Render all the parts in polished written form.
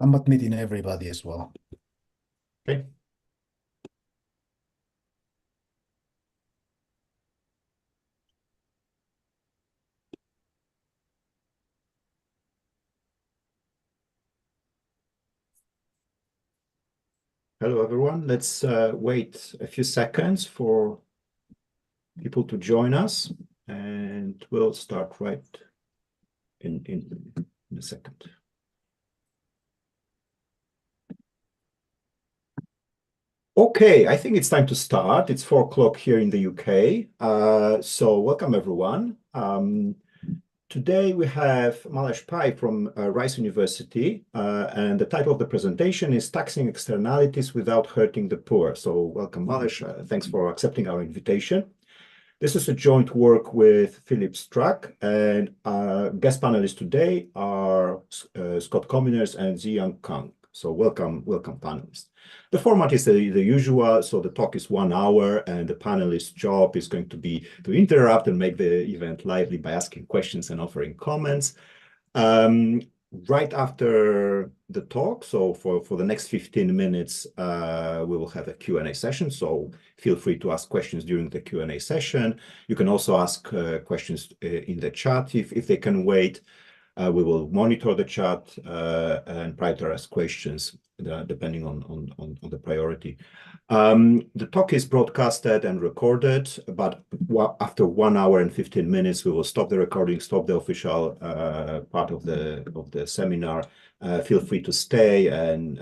I'm admitting everybody as well. Okay. Hello, everyone. Let's wait a few seconds for people to join us, and we'll start right in a second. Okay, I think it's time to start. It's 4 o'clock here in the UK. So welcome, everyone. Today we have Mallesh Pai from Rice University, and the title of the presentation is Taxing Externalities Without Hurting the Poor. So welcome, Mallesh. Thanks for accepting our invitation. This is a joint work with Philipp Strack, and our guest panelists today are Scott Commoners and Ziyang Kang. So welcome panelists. The format is the usual, so the talk is 1 hour, and the panelist's job is going to be to interrupt and make the event lively by asking questions and offering comments. Right after the talk, so for the next 15 minutes, we will have a Q&A session, so feel free to ask questions during the Q&A session. You can also ask questions in the chat if they can wait. We will monitor the chat and prioritize questions depending on the priority. The talk is broadcasted and recorded, but after 1 hour and 15 minutes, we will stop the recording, stop the official part of the seminar. Feel free to stay and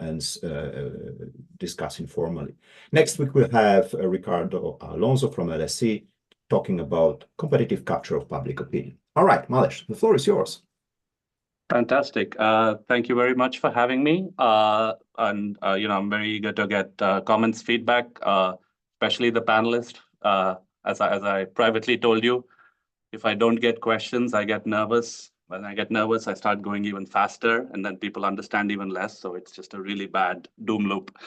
discuss informally. Next week, we'll have Ricardo Alonso from LSE talking about competitive capture of public opinion. All right, Mallesh, the floor is yours. Fantastic. Thank you very much for having me. I'm very eager to get comments, feedback, especially the panelists. As I privately told you, if I don't get questions, I get nervous. When I get nervous, I start going even faster, and then people understand even less. So it's just a really bad doom loop.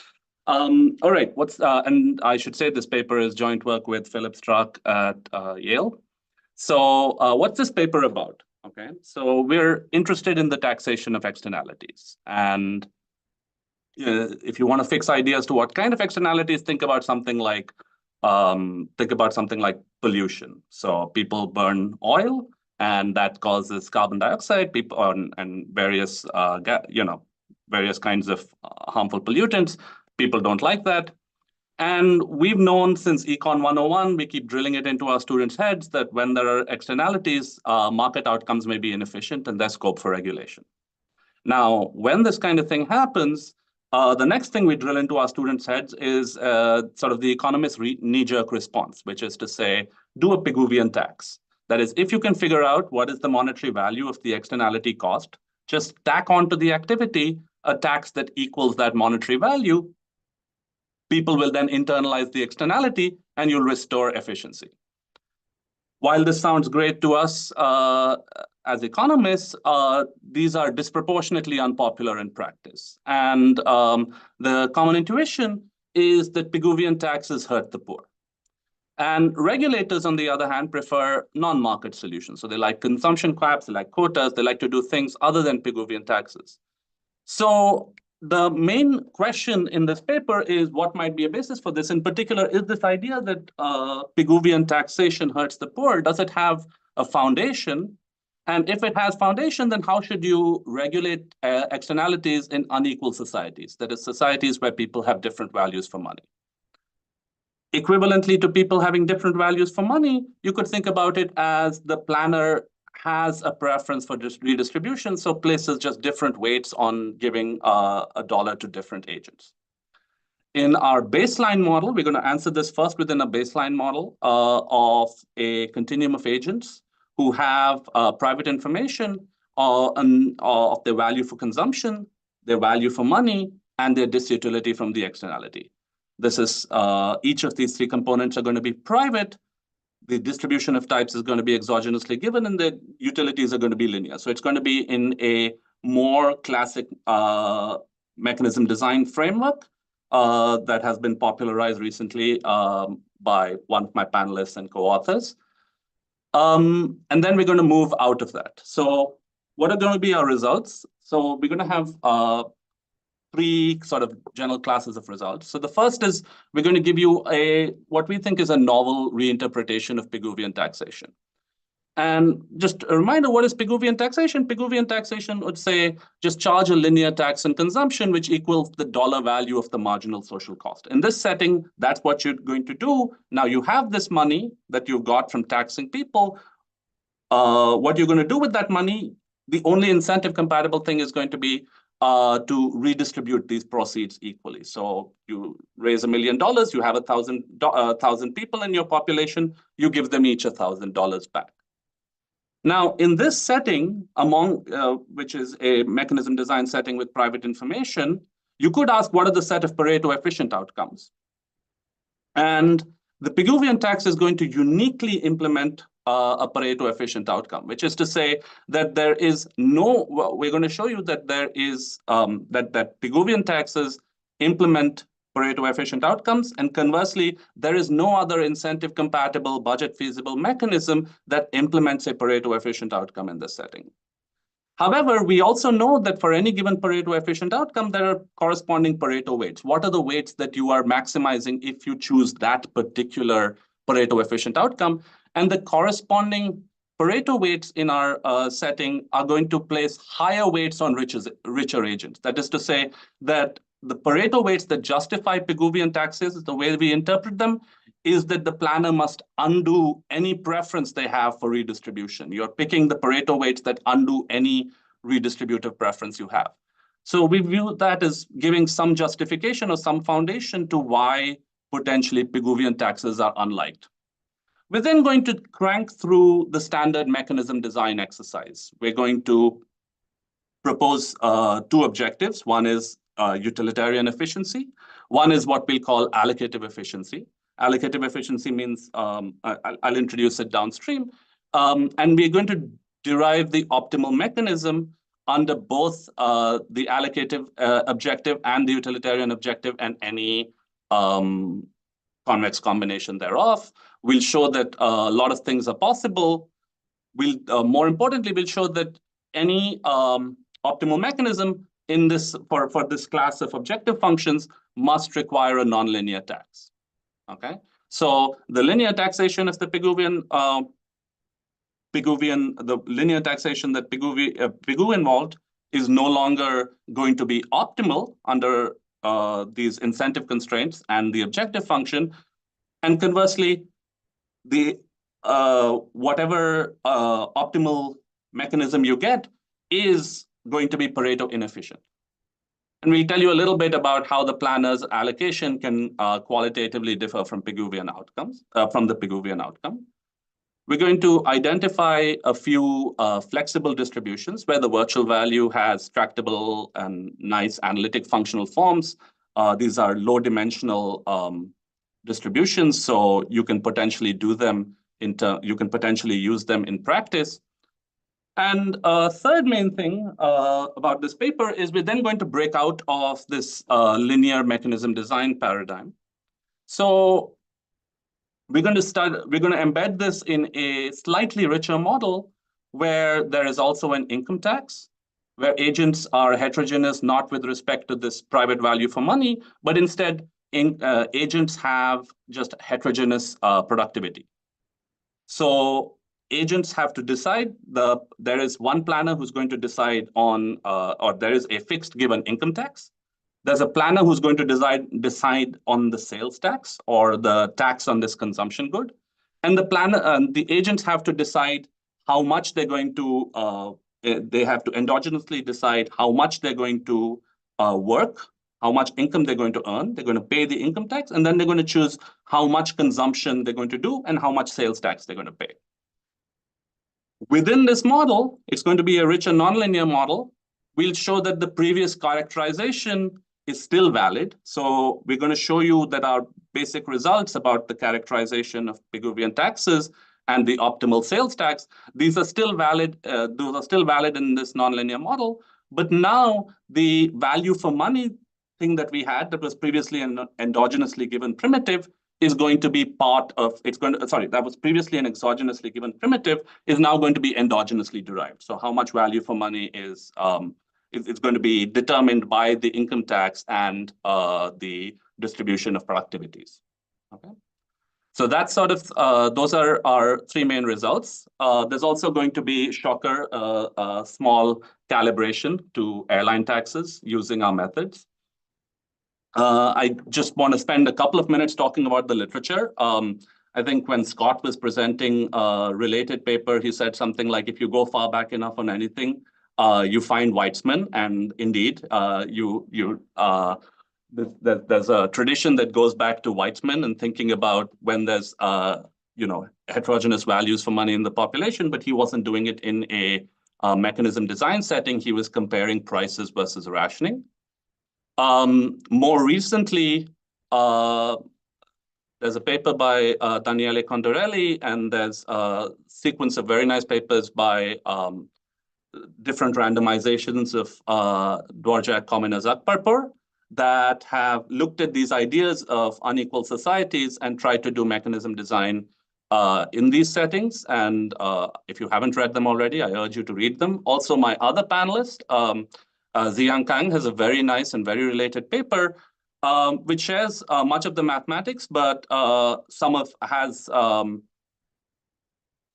All right. And I should say this paper is joint work with Philipp Strack at Yale. So what's this paper about? Okay, so we're interested in the taxation of externalities. And if you want to fix ideas to what kind of externalities, think about something like pollution. So people burn oil, and that causes carbon dioxide, and various various kinds of harmful pollutants. People don't like that. And we've known since Econ 101, we keep drilling it into our students' heads that when there are externalities, market outcomes may be inefficient and there's scope for regulation. Now, when this kind of thing happens, the next thing we drill into our students' heads is sort of the economist's knee-jerk response, which is to say, do a Pigouvian tax. That is, if you can figure out what is the monetary value of the externality cost, just tack onto the activity a tax that equals that monetary value. People will then internalize the externality, and you'll restore efficiency. While this sounds great to us as economists, these are disproportionately unpopular in practice. And the common intuition is that Pigouvian taxes hurt the poor. And regulators, on the other hand, prefer non-market solutions. So they like consumption caps, they like quotas, they like to do things other than Pigouvian taxes. So the main question in this paper is what might be a basis for this. In particular, is this idea that Pigouvian taxation hurts the poor, does it have a foundation? And if it has foundation, then how should you regulate externalities in unequal societies? That is, societies where people have different values for money. Equivalently to people having different values for money, you could think about it as the planner has a preference for redistribution, so places just different weights on giving a dollar to different agents. In our baseline model, we're going to answer this first within a baseline model of a continuum of agents who have private information of their value for consumption, their value for money, and their disutility from the externality. This is each of these three components are going to be private. The distribution of types is going to be exogenously given, and the utilities are going to be linear. So it's going to be in a more classic mechanism design framework that has been popularized recently by one of my panelists and co-authors. And then we're going to move out of that. So what are going to be our results? So we're going to have three sort of general classes of results. So the first is we're going to give you what we think is a novel reinterpretation of Pigouvian taxation. And just a reminder, what is Pigouvian taxation? Pigouvian taxation would say just charge a linear tax on consumption, which equals the dollar value of the marginal social cost. In this setting, that's what you're going to do. Now you have this money that you got from taxing people. What you're going to do with that money, the only incentive compatible thing is going to be to redistribute these proceeds equally. So you raise $1 million, you have 1,000 people in your population, you give them each $1,000 back. Now, in this setting, which is a mechanism design setting with private information, you could ask, what are the set of Pareto efficient outcomes? And the Pigouvian tax is going to uniquely implement a Pareto efficient outcome, which is to say that there is we're going to show you that there is, that Pigouvian taxes implement Pareto efficient outcomes, and conversely, there is no other incentive compatible budget feasible mechanism that implements a Pareto efficient outcome in this setting. However, we also know that for any given Pareto efficient outcome, there are corresponding Pareto weights. What are the weights that you are maximizing if you choose that particular Pareto efficient outcome? And the corresponding Pareto weights in our setting are going to place higher weights on richer agents. That is to say that the Pareto weights that justify Pigouvian taxes, the way we interpret them, is that the planner must undo any preference they have for redistribution. You're picking the Pareto weights that undo any redistributive preference you have. So we view that as giving some justification or some foundation to why potentially Pigouvian taxes are unliked. We're then going to crank through the standard mechanism design exercise. We're going to propose two objectives. One is utilitarian efficiency. One is what we'll call allocative efficiency. Allocative efficiency means, I'll introduce it downstream, and we're going to derive the optimal mechanism under both the allocative objective and the utilitarian objective and any convex combination thereof. We'll show that a lot of things are possible. More importantly, we'll show that any optimal mechanism in this for this class of objective functions must require a nonlinear tax. Okay, so the linear taxation of the Pigouvian, the linear taxation that Pigou involved is no longer going to be optimal under these incentive constraints and the objective function, and conversely, the whatever optimal mechanism you get is going to be Pareto inefficient. And we'll tell you a little bit about how the planner's allocation can qualitatively differ from Pigouvian outcomes, from the Pigouvian outcome. We're going to identify a few flexible distributions where the virtual value has tractable and nice analytic functional forms. These are low-dimensional distributions, so you can potentially do them you can potentially use them in practice. And a third main thing about this paper is we're then going to break out of this linear mechanism design paradigm. So we're going to embed this in a slightly richer model where there is also an income tax, where agents are heterogeneous, not with respect to this private value for money, but instead agents have just heterogeneous productivity. So agents have to decide, there is one planner who's going to decide on, or there is a fixed given income tax. There's a planner who's going to decide on the sales tax or the tax on this consumption good. And the agents have to decide how much they're going to, they have to endogenously decide how much they're going to work, how much income they're going to earn. They're going to pay the income tax, and then they're going to choose how much consumption they're going to do and how much sales tax they're going to pay. Within this model, it's going to be a richer nonlinear model. We'll show that the previous characterization is still valid. So we're going to show you that our basic results about the characterization of Pigouvian taxes and the optimal sales tax, these are still valid. Those are still valid in this nonlinear model. But now the value for money thing that we had that was previously an endogenously given primitive is going to be part of, that was previously an exogenously given primitive is now going to be endogenously derived. So how much value for money is it's going to be determined by the income tax and the distribution of productivities. Okay. So that's sort of, those are our three main results. There's also going to be, shocker, a small calibration to airline taxes using our methods. I just want to spend a couple of minutes talking about the literature. I think when Scott was presenting a related paper, he said something like, if you go far back enough on anything, you find Weitzman. And indeed, there's a tradition that goes back to Weitzman and thinking about when there's heterogeneous values for money in the population, but he wasn't doing it in a mechanism design setting. He was comparing prices versus rationing. More recently, there's a paper by Daniele Condorelli, and there's a sequence of very nice papers by different randomizations of Dvorak, Komina, Zakparpur that have looked at these ideas of unequal societies and tried to do mechanism design in these settings. And if you haven't read them already, I urge you to read them. Also, my other panelist, Ziyang Kang, has a very nice and very related paper, which shares much of the mathematics, but has a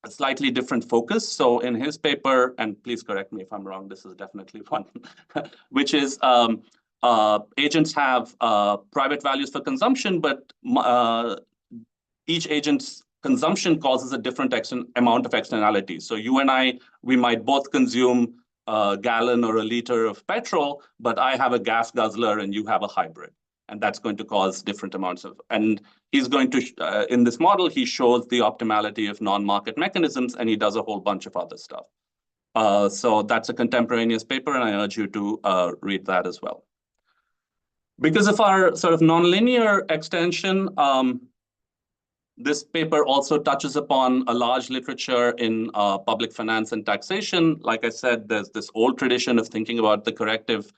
slightly different focus. So in his paper, and please correct me if I'm wrong, this is definitely one, which is agents have private values for consumption, but each agent's consumption causes a different amount of externalities. So you and I, we might both consume a gallon or a liter of petrol, but I have a gas guzzler and you have a hybrid. And that's going to cause different amounts of, and he's going to, in this model, he shows the optimality of non-market mechanisms, and he does a whole bunch of other stuff. So that's a contemporaneous paper, and I urge you to read that as well. Because of our sort of nonlinear extension, this paper also touches upon a large literature in public finance and taxation. Like I said, there's this old tradition of thinking about the corrective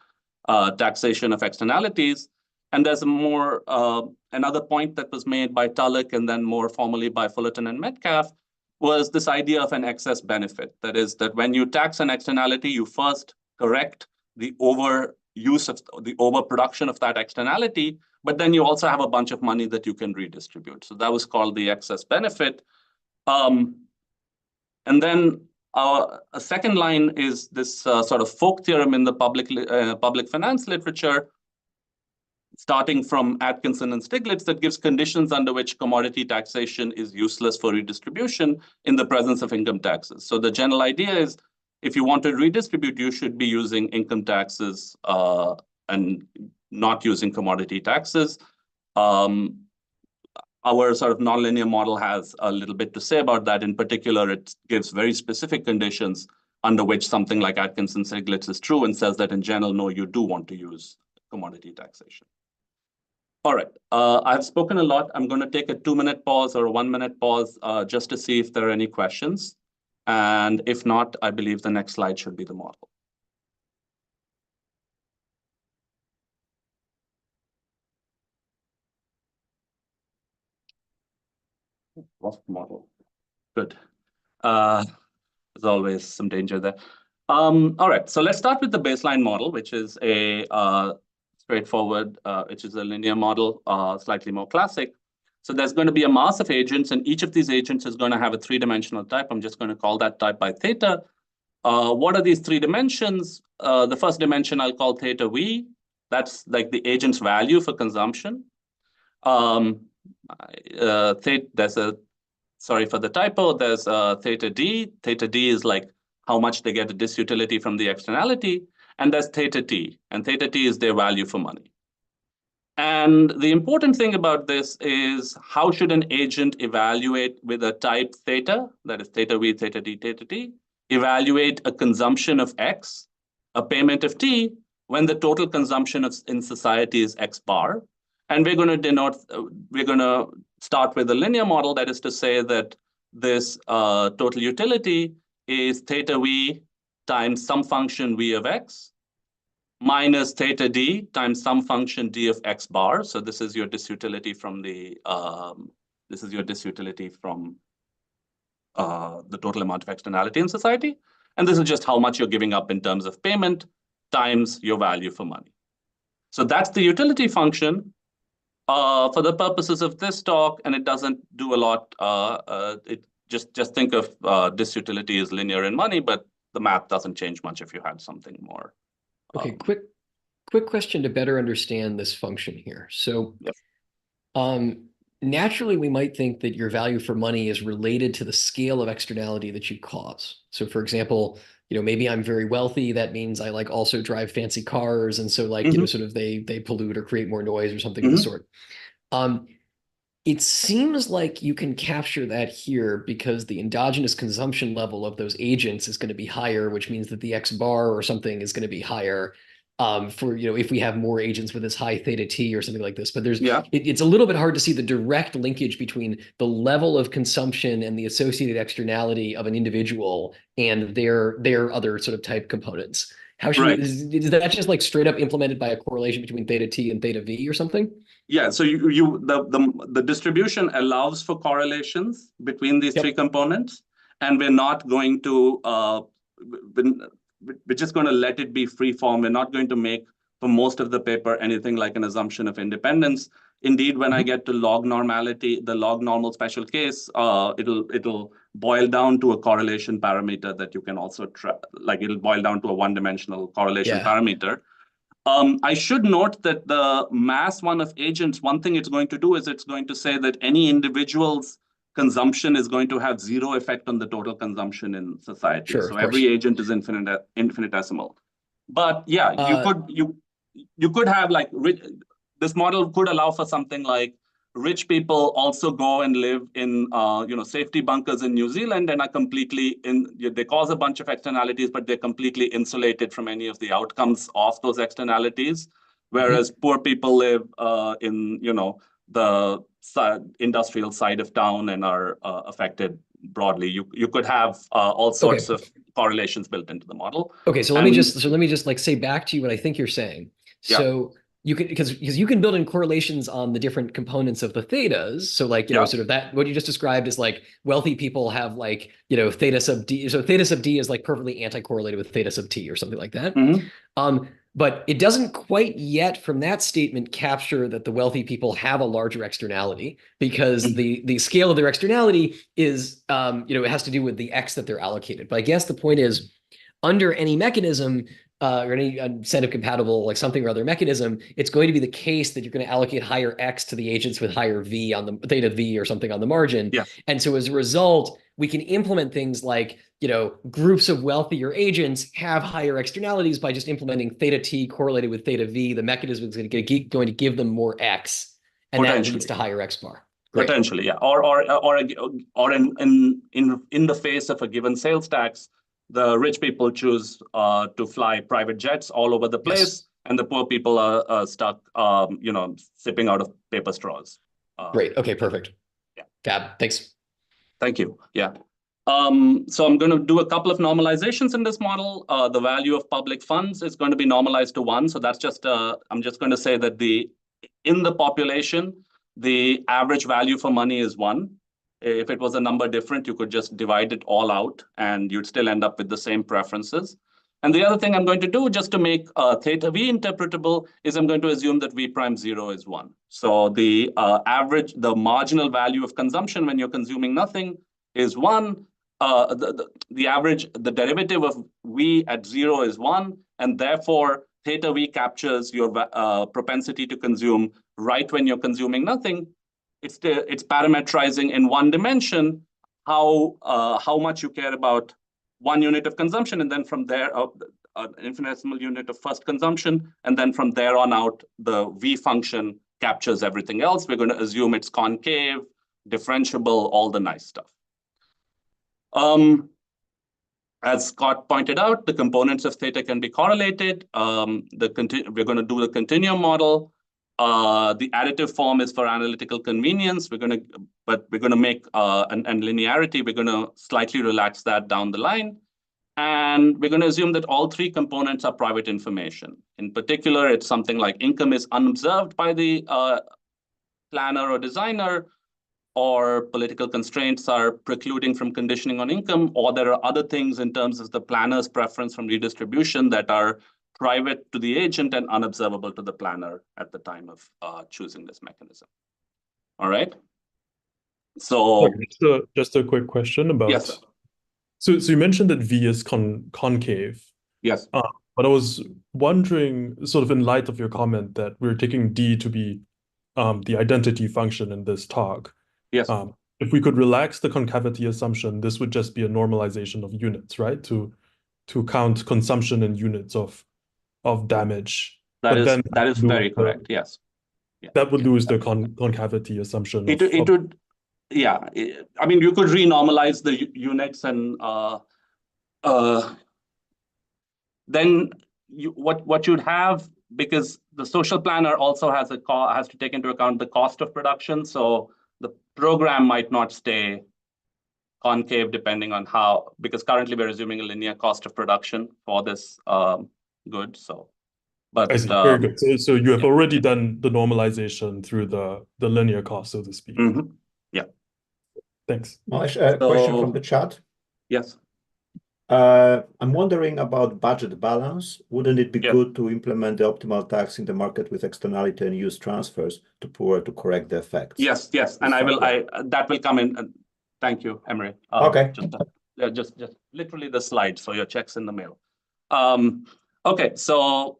taxation of externalities. And there's a more, another point that was made by Tulloch and then more formally by Fullerton and Metcalf was this idea of an excess benefit. That is that when you tax an externality, you first correct the overuse of the overproduction of that externality, but then you also have a bunch of money that you can redistribute. So that was called the excess benefit. And then a second line is this sort of folk theorem in the public finance literature, starting from Atkinson and Stiglitz, that gives conditions under which commodity taxation is useless for redistribution in the presence of income taxes. So the general idea is, if you want to redistribute, you should be using income taxes and not using commodity taxes. Our sort of nonlinear model has a little bit to say about that. In particular, it gives very specific conditions under which something like Atkinson-Stiglitz is true and says that in general, no, you do want to use commodity taxation. All right, I've spoken a lot. I'm going to take a 2-minute pause or a 1-minute pause just to see if there are any questions. And if not, I believe the next slide should be the model. Lost the model. Good. There's always some danger there. All right, so let's start with the baseline model, which is a straightforward, which is a linear model, slightly more classic. So there's going to be a mass of agents, and each of these agents is going to have a 3-dimensional type. I'm just going to call that type by theta. What are these 3 dimensions? The first dimension I'll call theta v. That's like the agent's value for consumption. There's a, sorry for the typo, there's theta d. Theta d is like how much they get a disutility from the externality. And there's theta t, and theta t is their value for money. And the important thing about this is how should an agent evaluate with a type theta, that is theta v, theta d, theta t, evaluate a consumption of x, a payment of t, when the total consumption in society is x bar. And we're going to start with a linear model, that is to say that this total utility is theta v times some function v of x minus theta d times some function d of x bar. So this is your disutility from the total amount of externality in society. And this is just how much you're giving up in terms of payment times your value for money. So that's the utility function for the purposes of this talk, and it doesn't do a lot. It just think of this utility as linear in money, but the math doesn't change much if you had something more. Okay, quick question to better understand this function here. So, Yes. Naturally, we might think that your value for money is related to the scale of externality that you cause. So, for example, maybe I'm very wealthy. That means I like also drive fancy cars, and so like sort of they pollute or create more noise or something of the sort. It seems like you can capture that here because the endogenous consumption level of those agents is going to be higher, which means that the X bar or something is going to be higher for, if we have more agents with this high theta T or something like this. But it's a little bit hard to see the direct linkage between the level of consumption and the associated externality of an individual and their other sort of type components. How should is that just like straight up implemented by a correlation between theta T and theta V or something? Yeah, so the distribution allows for correlations between these three components, and we're not going to we're just going to let it be free form. We're not going to make for most of the paper anything like an assumption of independence. Indeed, when I get to log normality, the log normal special case, it'll boil down to a correlation parameter that you can also it'll boil down to a one-dimensional correlation parameter. I should note that the mass one of agents, one thing it's going to do is it's going to say that any individual's consumption is going to have zero effect on the total consumption in society. Sure, so every agent is infinitesimal. But yeah, you could have like this model could allow for something like rich people also go and live in safety bunkers in New Zealand and are completely they cause a bunch of externalities, but they're completely insulated from any of the outcomes of those externalities. Whereas poor people live in the industrial side of town and are affected broadly. You could have all sorts of correlations built into the model. Okay, so let me just like say back to you what I think you're saying. So you can because you can build in correlations on the different components of the thetas. So like sort of that what you just described is like wealthy people have like theta sub d. So theta sub d is like perfectly anti-correlated with theta sub t or something like that. But it doesn't quite yet from that statement capture that the wealthy people have a larger externality because the scale of their externality is it has to do with the X that they're allocated. But I guess the point is under any mechanism or any set of compatible like something or other mechanism, it's going to be the case that you're going to allocate higher X to the agents with higher V on the theta V or something on the margin. And so as a result, we can implement things like groups of wealthier agents have higher externalities by just implementing theta T correlated with theta V. The mechanism is going to give them more X, and that leads to higher X bar. Great. Potentially, yeah. Or in the face of a given sales tax, the rich people choose to fly private jets all over the place, and the poor people are stuck, sipping out of paper straws. Great. Okay. Perfect. Yeah. Fab. Thanks. Thank you. Yeah. So I'm going to do a couple of normalizations in this model. The value of public funds is going to be normalized to 1. So that's just I'm just going to say that in the population, the average value for money is 1. If it was a number different, you could just divide it all out and you'd still end up with the same preferences. And the other thing I'm going to do just to make theta V interpretable is I'm going to assume that V prime 0 is 1. So the marginal value of consumption when you're consuming nothing is 1. The derivative of V at 0 is 1. And therefore, theta V captures your propensity to consume right when you're consuming nothing. It's parametrizing in one dimension how much you care about 1 unit of consumption, and then from there, an infinitesimal unit of first consumption, and then from there on out, the V function captures everything else. We're going to assume it's concave, differentiable, all the nice stuff. As Scott pointed out, the components of theta can be correlated. We're going to do the continuum model. The additive form is for analytical convenience. We're going to make and linearity. We're going to slightly relax that down the line, and we're going to assume that all 3 components are private information. In particular, it's something like income is unobserved by the planner or designer, or political constraints are precluding from conditioning on income, or there are other things in terms of the planner's preference from redistribution that are private to the agent and unobservable to the planner at the time of choosing this mechanism. All right. So just a quick question about. Yes. So you mentioned that V is concave. Yes. But I was wondering, sort of in light of your comment that we're taking D to be the identity function in this talk. Yes. If we could relax the concavity assumption, this would just be a normalization of units, right? To count consumption in units of damage. That is very correct. Yes. Yeah. That would lose the concavity assumption. It would, yeah. I mean, you could renormalize the units and then what you'd have, because the social planner also has to take into account the cost of production. So the program might not stay concave depending on how, because currently we're assuming a linear cost of production for this good. So, but I see. Very good. So you have already done the normalization through the linear cost, so to speak. Mm-hmm. Yeah. Thanks. Question from the chat. Yes. I'm wondering about budget balance. Wouldn't it be good to implement the optimal tax in the market with externality and use transfers to correct the effects? Yes, and that will come in. Thank you, Emery. Okay. Just literally the slide. So your check's in the mail. Okay. So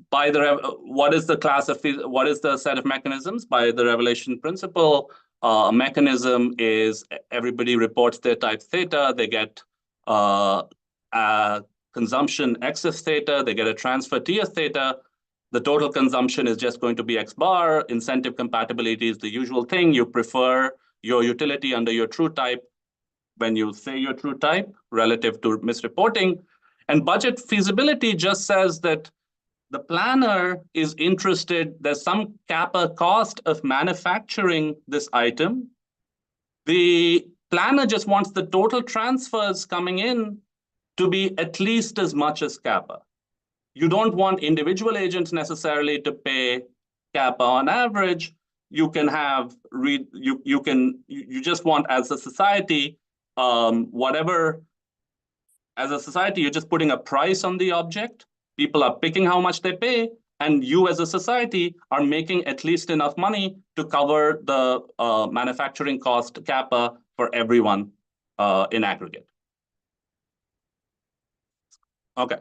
what is the set of mechanisms? By the revelation principle, a mechanism is everybody reports their type theta. They get consumption X of theta, they get a transfer T of theta. The total consumption is just going to be X bar. Incentive compatibility is the usual thing. You prefer your utility under your true type when you say your true type relative to misreporting. And budget feasibility just says that the planner is interested, there's some kappa cost of manufacturing this item. The planner just wants the total transfers coming in to be at least as much as kappa. You don't want individual agents necessarily to pay kappa on average. You can have you just want as a society as a society you're just putting a price on the object. People are picking how much they pay, and you as a society are making at least enough money to cover the manufacturing cost kappa for everyone in aggregate. Okay,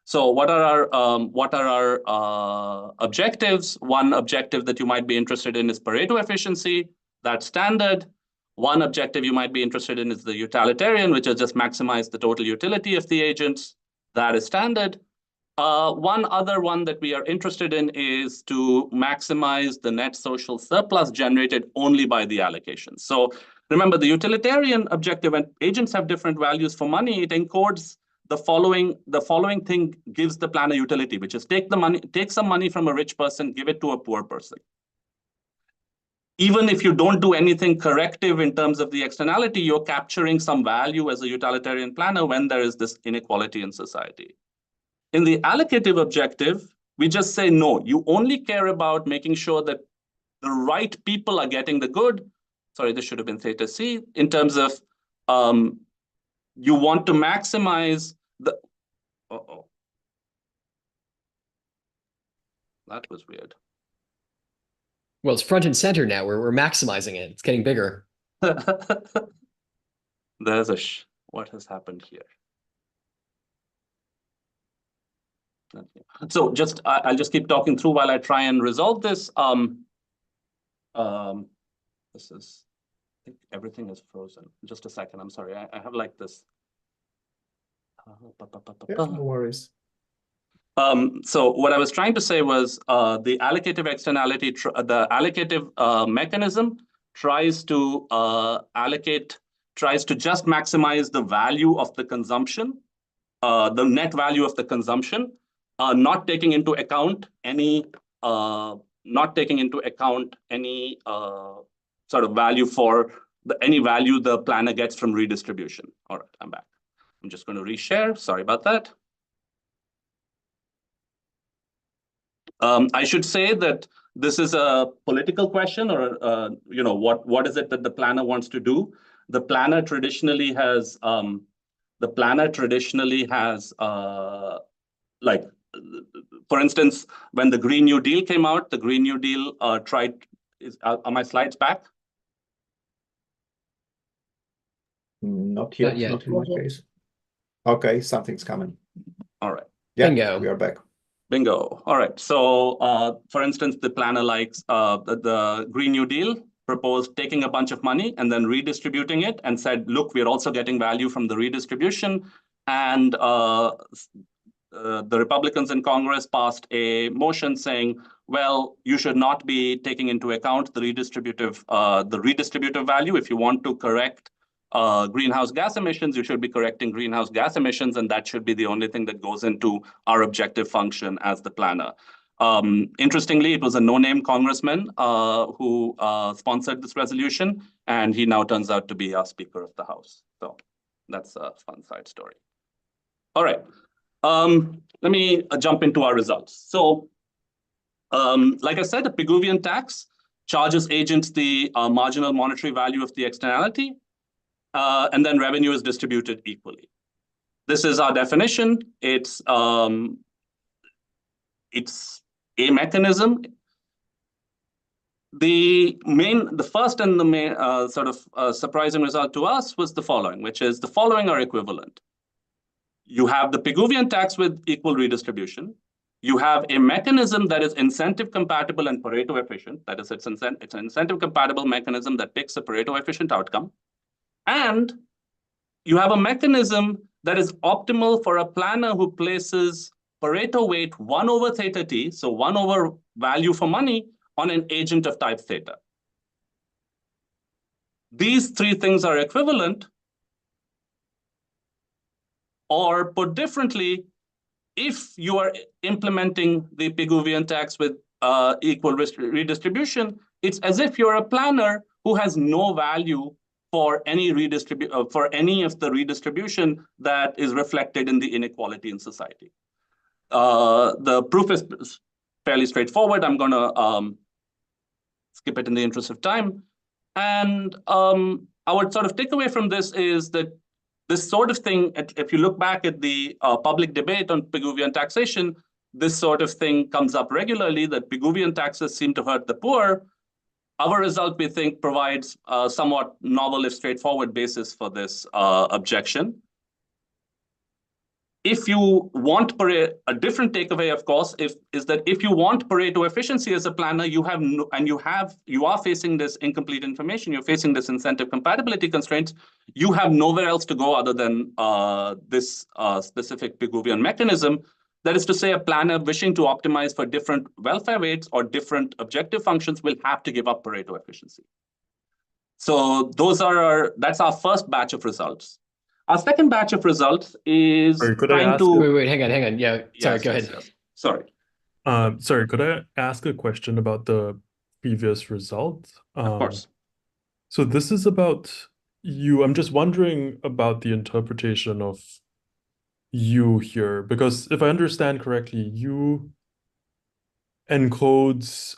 so what are our objectives? One objective that you might be interested in is Pareto efficiency. That's standard. One objective you might be interested in is the utilitarian, which is just maximize the total utility of the agents. That is standard. One other one that we are interested in is to maximize the net social surplus generated only by the allocation. So remember, the utilitarian objective, and agents have different values for money, it encodes the following thing gives the planner utility, which is take some money from a rich person, give it to a poor person. Even if you don't do anything corrective in terms of the externality, you're capturing some value as a utilitarian planner when there is this inequality in society. In the allocative objective, we just say, no, you only care about making sure that the right people are getting the good. Sorry, this should have been theta C, in terms of you want to maximize the, that was weird. Well, it's front and center now. We're maximizing it. It's getting bigger. There's what has happened here? So I'll just keep talking through while I try and resolve this. This is, I think everything is frozen. Just a second. I'm sorry. I have like this. No worries. So what I was trying to say was the allocative externality, the allocative mechanism tries to just maximize the value of the consumption, the net value of the consumption, not taking into account any sort of value for any value the planner gets from redistribution. All right, I'm back. I'm just going to reshare. Sorry about that. I should say that this is a political question, or what is it that the planner wants to do? The planner traditionally has like for instance, when the Green New Deal came out, the Green New Deal tried. Are my slides back? Not yet, yet. not in my case. Okay, something's coming. All right. Yeah, Bingo. we are back. Bingo. All right. So, for instance, the planner likes the Green New Deal proposed taking a bunch of money and then redistributing it, and said, look, we're also getting value from the redistribution. And the Republicans in Congress passed a motion saying, well, you should not be taking into account the redistributive value. If you want to correct greenhouse gas emissions, you should be correcting greenhouse gas emissions, and that should be the only thing that goes into our objective function as the planner. Interestingly, it was a no-name congressman who sponsored this resolution, and he now turns out to be our Speaker of the House. So that's a fun side story. All right. Let me jump into our results. So, like I said, the Pigouvian tax charges agents the marginal monetary value of the externality, and then revenue is distributed equally. This is our definition. It's a mechanism. The first and the main surprising result to us was the following, which is the following are equivalent. You have the Pigouvian tax with equal redistribution. You have a mechanism that is incentive compatible and Pareto efficient. That is, it's an incentive compatible mechanism that picks a Pareto efficient outcome. And you have a mechanism that is optimal for a planner who places Pareto weight 1 over theta t, so 1 over value for money, on an agent of type theta. These three things are equivalent. Or put differently, if you are implementing the Pigouvian tax with equal redistribution, it's as if you're a planner who has no value for any of the redistribution that is reflected in the inequality in society. The proof is fairly straightforward. I'm going to skip it in the interest of time. And our sort of takeaway from this is that this sort of thing, if you look back at the public debate on Pigouvian taxation, this sort of thing comes up regularly, that Pigouvian taxes seem to hurt the poor. Our result, we think, provides a somewhat novel, if straightforward basis for this objection. If you want a different takeaway, of course, is that if you want Pareto efficiency as a planner, you are facing this incomplete information, you're facing this incentive compatibility constraints, you have nowhere else to go other than this specific Pigouvian mechanism. That is to say, a planner wishing to optimize for different welfare weights or different objective functions will have to give up Pareto efficiency. So that's our first batch of results. Our second batch of results is trying to... Wait, hang on. Yeah, sorry, go ahead. Yes. Sorry. Sorry, could I ask a question about the previous result? Of course. So this is about you. I'm just wondering about the interpretation of you here, because if I understand correctly, you encodes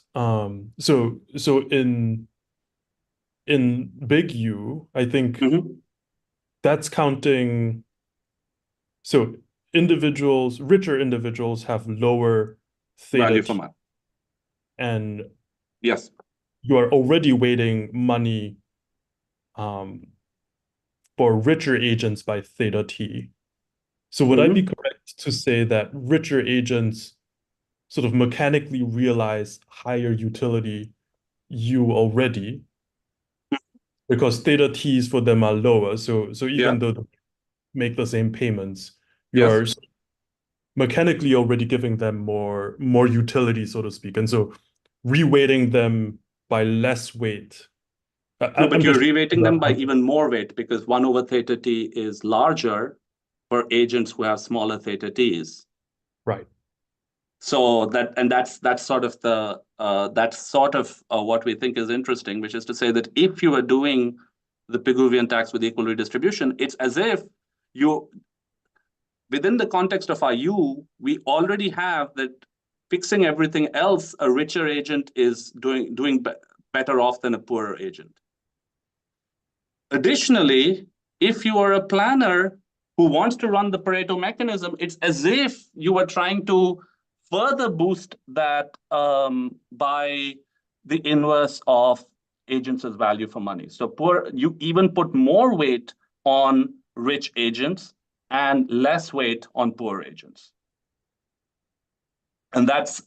so in big U, I think that's counting. So richer individuals have lower theta value for money. And yes, you are already weighting money for richer agents by theta t. So would I be correct to say that richer agents sort of mechanically realize higher utility U already because theta t's for them are lower? So even though they make the same payments, you're mechanically already giving them more utility, so to speak. And so reweighting them by less weight. No, but you're reweighting them by even more weight, because 1 over theta t is larger for agents who have smaller theta t's. Right. So that's sort of what we think is interesting, which is to say that if you are doing the Pigouvian tax with equal redistribution, it's as if within the context of our U, we already have that fixing everything else, a richer agent is doing better off than a poorer agent. Additionally, if you are a planner who wants to run the Pareto mechanism, it's as if you are trying to further boost that by the inverse of agents as value for money. So you even put more weight on rich agents and less weight on poor agents. And that's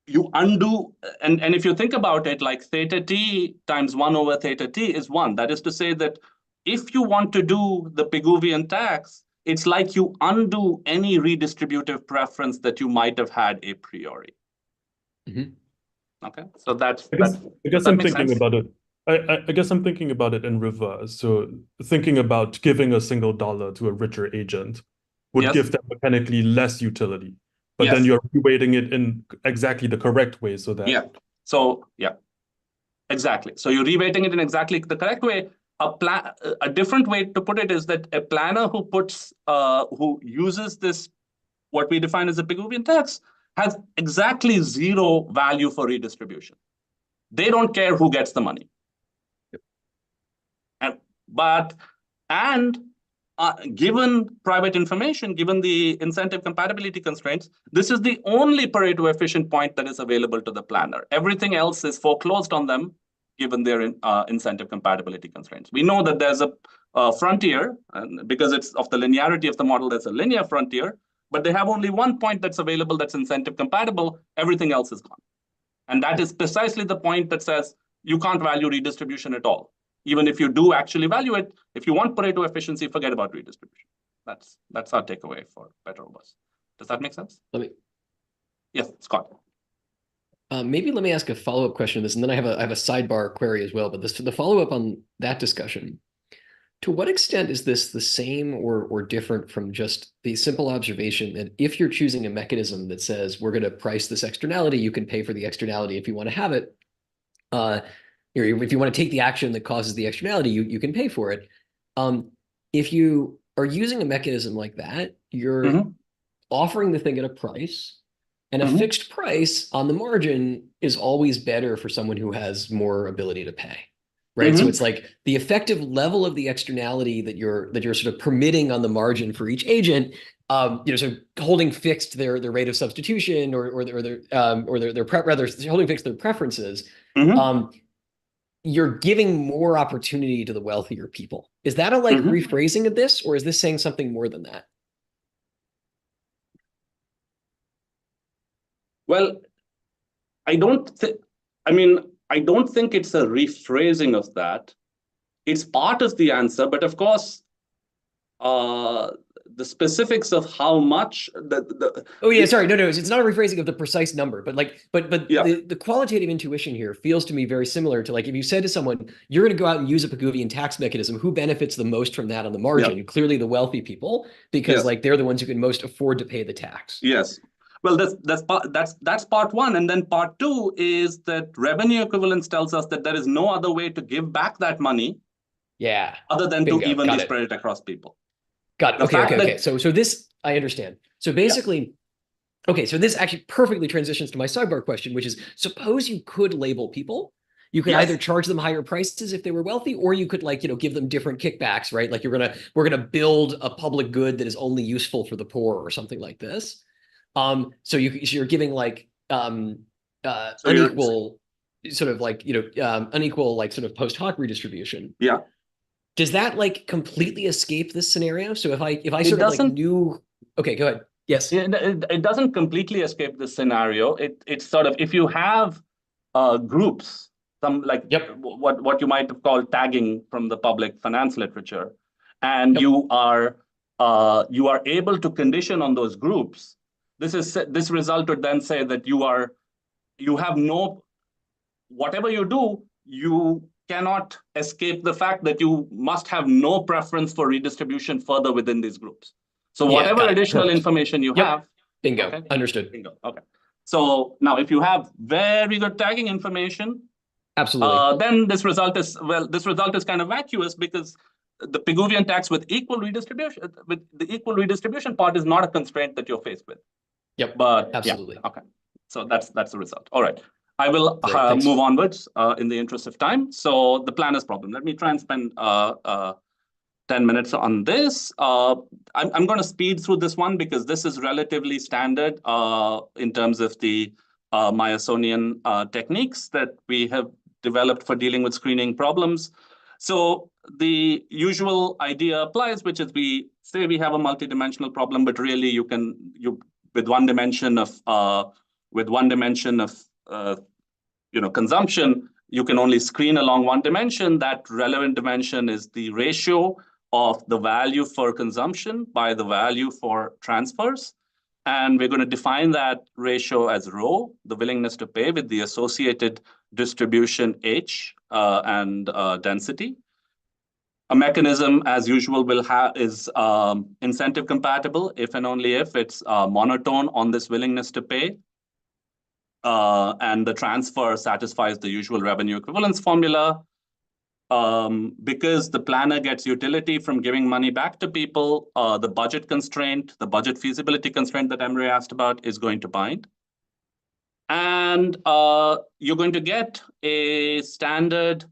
you undo, and if you think about it, like theta t times 1 over theta t is 1. That is to say that if you want to do the Pigouvian tax, it's like you undo any redistributive preference that you might have had a priori. Okay, so I guess I'm thinking about it. I guess I'm thinking about it in reverse. So thinking about giving a single dollar to a richer agent would give them mechanically less utility. But then you're reweighting it in exactly the correct way so that exactly. So you're reweighting it in exactly the correct way. A different way to put it is that a planner who uses this, what we define as a Pigouvian tax, has exactly zero value for redistribution. They don't care who gets the money. Given private information, given the incentive compatibility constraints, this is the only Pareto efficient point that is available to the planner. Everything else is foreclosed on them, given their incentive compatibility constraints. We know that there's a frontier, and because it's of the linearity of the model, there's a linear frontier, but they have only one point that's available that's incentive compatible. Everything else is gone. And that is precisely the point that says you can't value redistribution at all. Even if you do actually value it, if you want Pareto efficiency, forget about redistribution. That's our takeaway for Petrobras. Does that make sense? Yes, Scott. Maybe let me ask a follow-up question on this, and then I have a sidebar query as well. But the follow-up on that discussion, to what extent is this the same or different from just the simple observation that if you're choosing a mechanism that says we're going to price this externality, you can pay for the externality if you want to have it. If you want to take the action that causes the externality, you can pay for it. If you are using a mechanism like that, you're offering the thing at a price, and a fixed price on the margin is always better for someone who has more ability to pay, right? So it's like the effective level of the externality that you're sort of permitting on the margin for each agent, so holding fixed their rate of substitution or holding fixed their preferences. You're giving more opportunity to the wealthier people. Is that a rephrasing of this, or is this saying something more than that? Well, I don't think it's a rephrasing of that. It's part of the answer, but of course, the specifics of how much sorry, no, it's not a rephrasing of the precise number, but the qualitative intuition here feels to me very similar to if you said to someone, you're going to go out and use a Pigouvian tax mechanism, who benefits the most from that on the margin? Clearly the wealthy people, because they're the ones who can most afford to pay the tax. Yes. Well, that's part one, and then part two is that revenue equivalence tells us that there is no other way to give back that money, other than to evenly spread it across people. Got it. Okay. So this I understand. So basically, so this actually perfectly transitions to my sidebar question, which is: suppose you could label people. You could either charge them higher prices if they were wealthy, or you could give them different kickbacks, right? Like we're gonna build a public good that is only useful for the poor, or something like this. So you're giving unequal sort of unequal sort of post hoc redistribution. Yeah. Does that completely escape this scenario? So if I sort of knew, okay, go ahead. Yes. It doesn't completely escape this scenario. It's sort of, if you have groups, some what you might have called tagging from the public finance literature, and you are able to condition on those groups. This result would then say that you have no, whatever you do, you cannot escape the fact that you must have no preference for redistribution further within these groups. So whatever additional information you have. Bingo. Understood. Bingo. Okay. So now if you have very good tagging information, absolutely, then this result is kind of vacuous, because the Pigouvian tax with the equal redistribution part is not a constraint that you're faced with. Yep. But absolutely. Okay. So that's the result. All right. I will Great, thanks. move onwards in the interest of time. So the planner's problem. Let me try and spend 10 minutes on this. I'm going to speed through this one because this is relatively standard in terms of the Myasonian techniques that we have developed for dealing with screening problems. So the usual idea applies, which is we say we have a multidimensional problem, but really you with one dimension of consumption, you can only screen along one dimension. That relevant dimension is the ratio of the value for consumption by the value for transfers. And we're going to define that ratio as rho, the willingness to pay, with the associated distribution H and density. A mechanism, as usual, is incentive compatible if and only if it's monotone on this willingness to pay. And the transfer satisfies the usual revenue equivalence formula. Because the planner gets utility from giving money back to people, the budget constraint, the budget feasibility constraint that Emre asked about is going to bind. And you're going to get a standard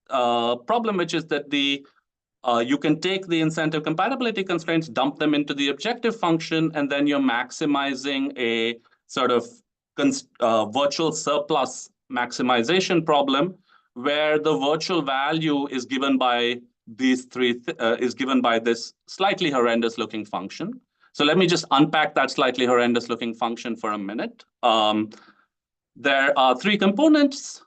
problem, which is that you can take the incentive compatibility constraints, dump them into the objective function, and then you're maximizing a sort of virtual surplus maximization problem, where the virtual value is given by these given by this slightly horrendous looking function. So let me just unpack that slightly horrendous looking function for a minute. There are three components.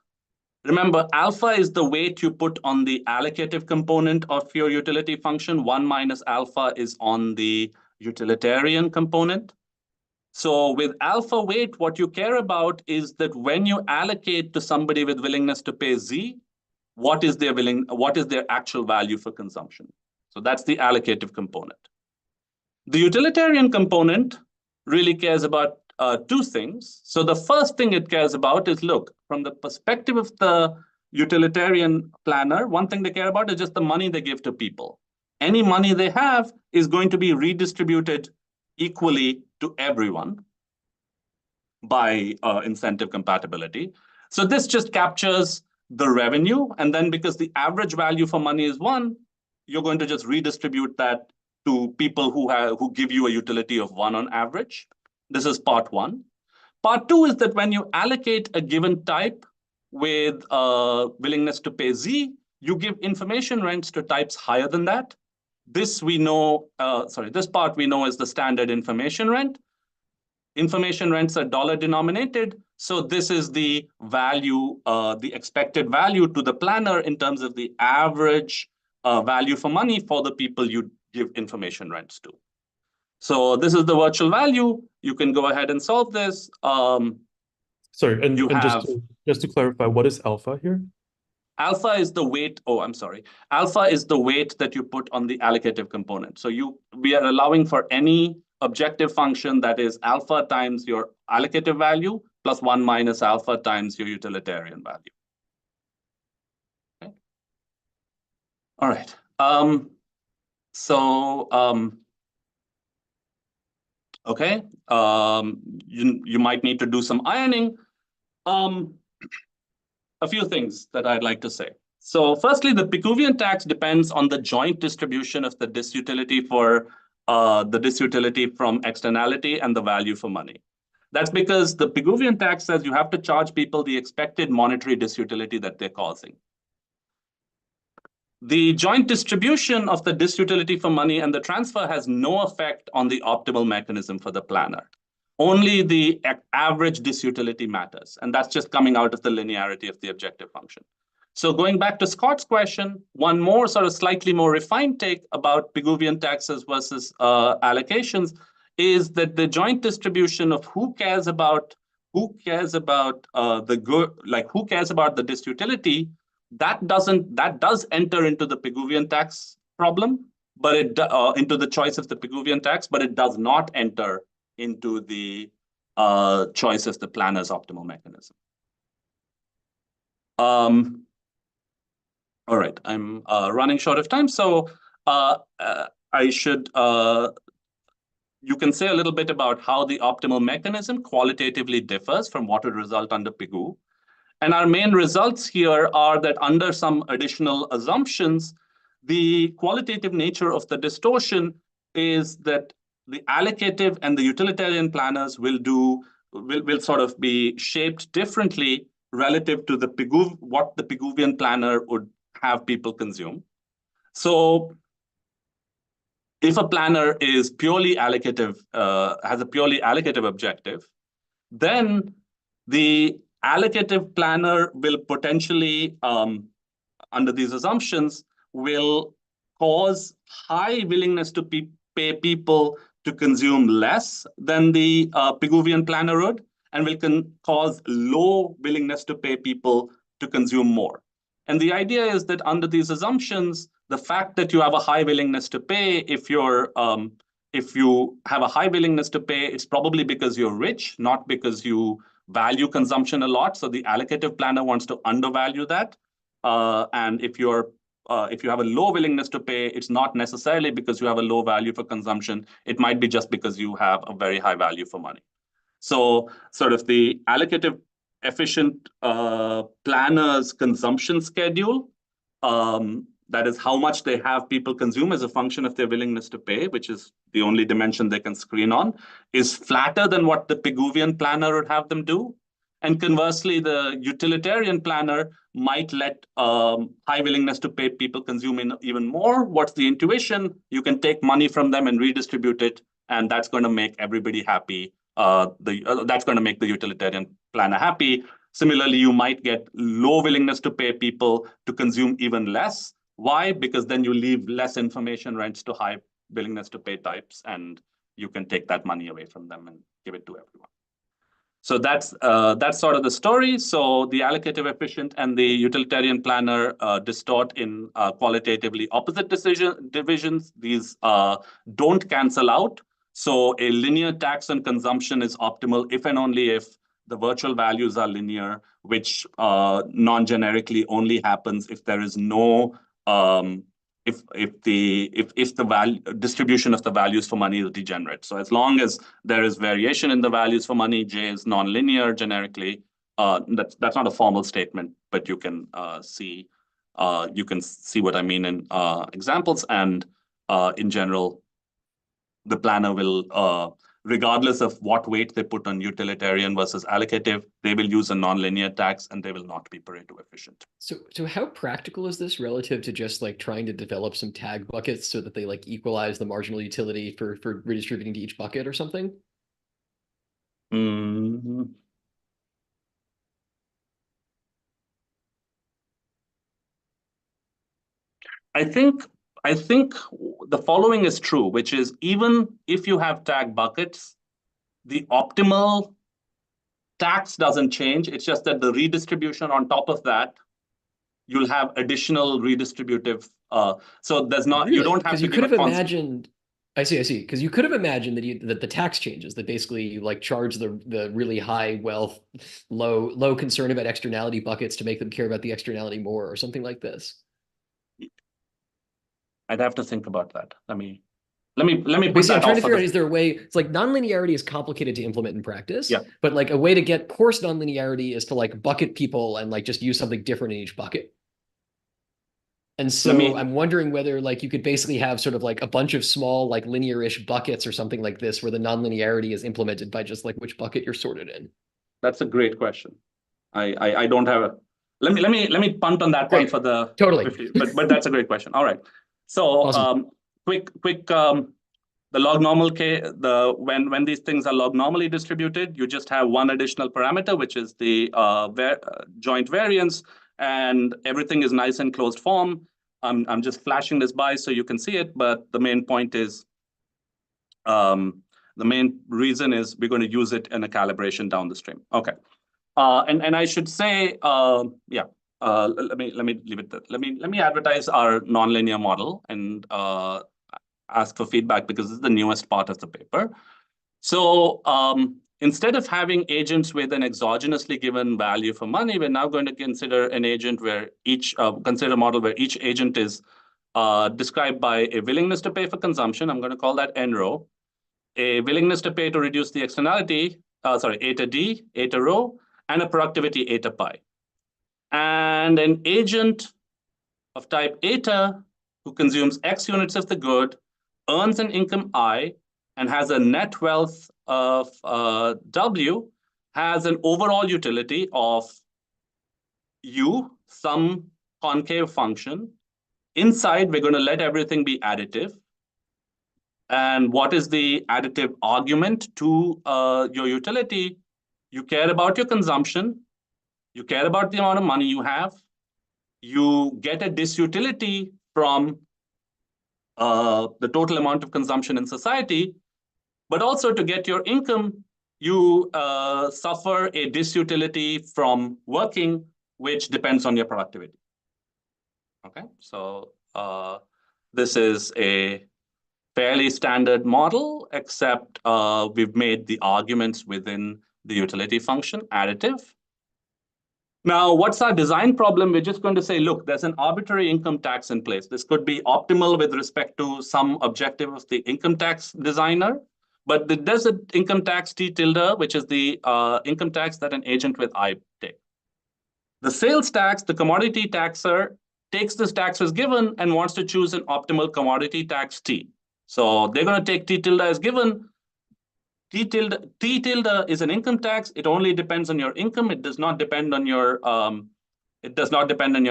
Remember, alpha is the weight you put on the allocative component of your utility function. 1 minus alpha is on the utilitarian component. So with alpha weight, what you care about is that when you allocate to somebody with willingness to pay Z, what is their actual value for consumption? So that's the allocative component. The utilitarian component really cares about two things. So the first thing it cares about is, look, from the perspective of the utilitarian planner, one thing they care about is just the money they give to people. Any money they have is going to be redistributed equally to everyone by incentive compatibility. So this just captures the revenue. And then because the average value for money is 1, you're going to just redistribute that to people who give you a utility of 1 on average. This is part 1. Part 2 is that when you allocate a given type with willingness to pay Z, you give information rents to types higher than that. This we know, this part we know is the standard information rent. Information rents are dollar denominated. So this is the value, the expected value to the planner in terms of the average value for money for the people you give information rents to. So this is the virtual value. You can go ahead and solve this. Sorry, and just to clarify, what is alpha here? Alpha is the weight. Oh, I'm sorry. Alpha is the weight that you put on the allocative component. So we are allowing for any objective function that is alpha times your allocative value plus 1 minus alpha times your utilitarian value. Okay. All right. Okay. You might need to do some ironing. A few things that I'd like to say. So firstly, the Pigouvian tax depends on the joint distribution of the disutility for the disutility from externality and the value for money. That's because the Pigouvian tax says you have to charge people the expected monetary disutility that they're causing. The joint distribution of the disutility for money and the transfer has no effect on the optimal mechanism for the planner. Only the average disutility matters, and that's just coming out of the linearity of the objective function. So going back to Scott's question, one more sort of slightly more refined take about Pigouvian taxes versus allocations is that the joint distribution of who cares about the good, like who cares about the disutility, that does enter into the Pigouvian tax problem, but into the choice of the Pigouvian tax, but it does not enter into the choice of the planner's optimal mechanism. All right, I'm running short of time, so I should, you can say a little bit about how the optimal mechanism qualitatively differs from what would result under Pigou. And our main results here are that under some additional assumptions, the qualitative nature of the distortion is that the allocative and the utilitarian planners will sort of be shaped differently relative to what the Pigouvian planner would have people consume. So if a planner is purely allocative, has a purely allocative objective, then the allocative planner will potentially, under these assumptions, will cause high willingness to pay people to consume less than the Pigouvian planner would, and will cause low willingness to pay people to consume more. And the idea is that under these assumptions, the fact that you have a high willingness to pay, if you have a high willingness to pay, it's probably because you're rich, not because you value consumption a lot. So the allocative planner wants to undervalue that. And if you have a low willingness to pay, it's not necessarily because you have a low value for consumption. It might be just because you have a very high value for money. So sort of the allocative efficient planner's consumption schedule, that is how much they have people consume as a function of their willingness to pay, which is the only dimension they can screen on, is flatter than what the Pigouvian planner would have them do. And conversely, the utilitarian planner might let high willingness to pay people consume even more. What's the intuition? You can take money from them and redistribute it, and that's going to make everybody happy. That's going to make the utilitarian planner happy. Similarly, you might get low willingness to pay people to consume even less. Why? Because then you leave less information rents to high willingness to pay types, and you can take that money away from them and give it to everyone. So that's sort of the story. So the allocative efficient and the utilitarian planner distort in qualitatively opposite divisions. These don't cancel out. So a linear tax on consumption is optimal if and only if the virtual values are linear, which non-generically only happens if there is no if the value distribution of the values for money is degenerate. So as long as there is variation in the values for money, J is non-linear generically. That's not a formal statement, but you can see what I mean in examples. And in general, the planner will, regardless of what weight they put on utilitarian versus allocative, they will use a nonlinear tax and they will not be Pareto efficient. So how practical is this relative to just like trying to develop some tag buckets so that they like equalize the marginal utility for redistributing to each bucket or something? Mm-hmm. I think the following is true, which is even if you have tag buckets, the optimal tax doesn't change. It's just that the redistribution on top of that, you'll have additional redistributive. So there's not, really? You don't have to you could have imagined. I see. Because you could have imagined that the tax changes, that basically you like charge the really high wealth, low concern about externality buckets to make them care about the externality more or something like this. I'd have to think about that. Let me put Basically, that I'm trying to figure out, the... is there a way, it's like nonlinearity is complicated to implement in practice, yeah. But like a way to get coarse nonlinearity is to like bucket people and like just use something different in each bucket. And so I'm wondering whether like you could basically have sort of like a bunch of small like linear-ish buckets or something like this where the nonlinearity is implemented by just like which bucket you're sorted in. That's a great question. I don't have a... Let me punt on that Great. one for the... Totally. But that's a great question. All right. So awesome. Quick the log normal case, when these things are log normally distributed, you just have one additional parameter, which is the joint variance, and everything is nice and closed form. I'm just flashing this by so you can see it, but the main point is, the main reason is we're going to use it in a calibration down the stream. Okay, and I should say, yeah. Let me leave it there. Let me advertise our nonlinear model and ask for feedback because this is the newest part of the paper. So instead of having agents with an exogenously given value for money, we're now going to consider an agent where consider a model where each agent is described by a willingness to pay for consumption. I'm going to call that N rho. A willingness to pay to reduce the externality, eta D, eta rho, and a productivity eta pi. And an agent of type eta who consumes X units of the good, earns an income I, and has a net wealth of W, has an overall utility of U, some concave function. Inside, we're going to let everything be additive. And what is the additive argument to your utility? You care about your consumption. You care about the amount of money you have. You get a disutility from the total amount of consumption in society. But also to get your income, you suffer a disutility from working, which depends on your productivity. Okay, so this is a fairly standard model, except we've made the arguments within the utility function additive. Now, what's our design problem? We're just going to say, look, there's an arbitrary income tax in place. This could be optimal with respect to some objective of the income tax designer, but there's an income tax T tilde, which is the income tax that an agent with I takes. The sales tax, the commodity taxer, takes this tax as given and wants to choose an optimal commodity tax T. So they're going to take T tilde as given. T tilde is an income tax. It only depends on your income. It does not depend on your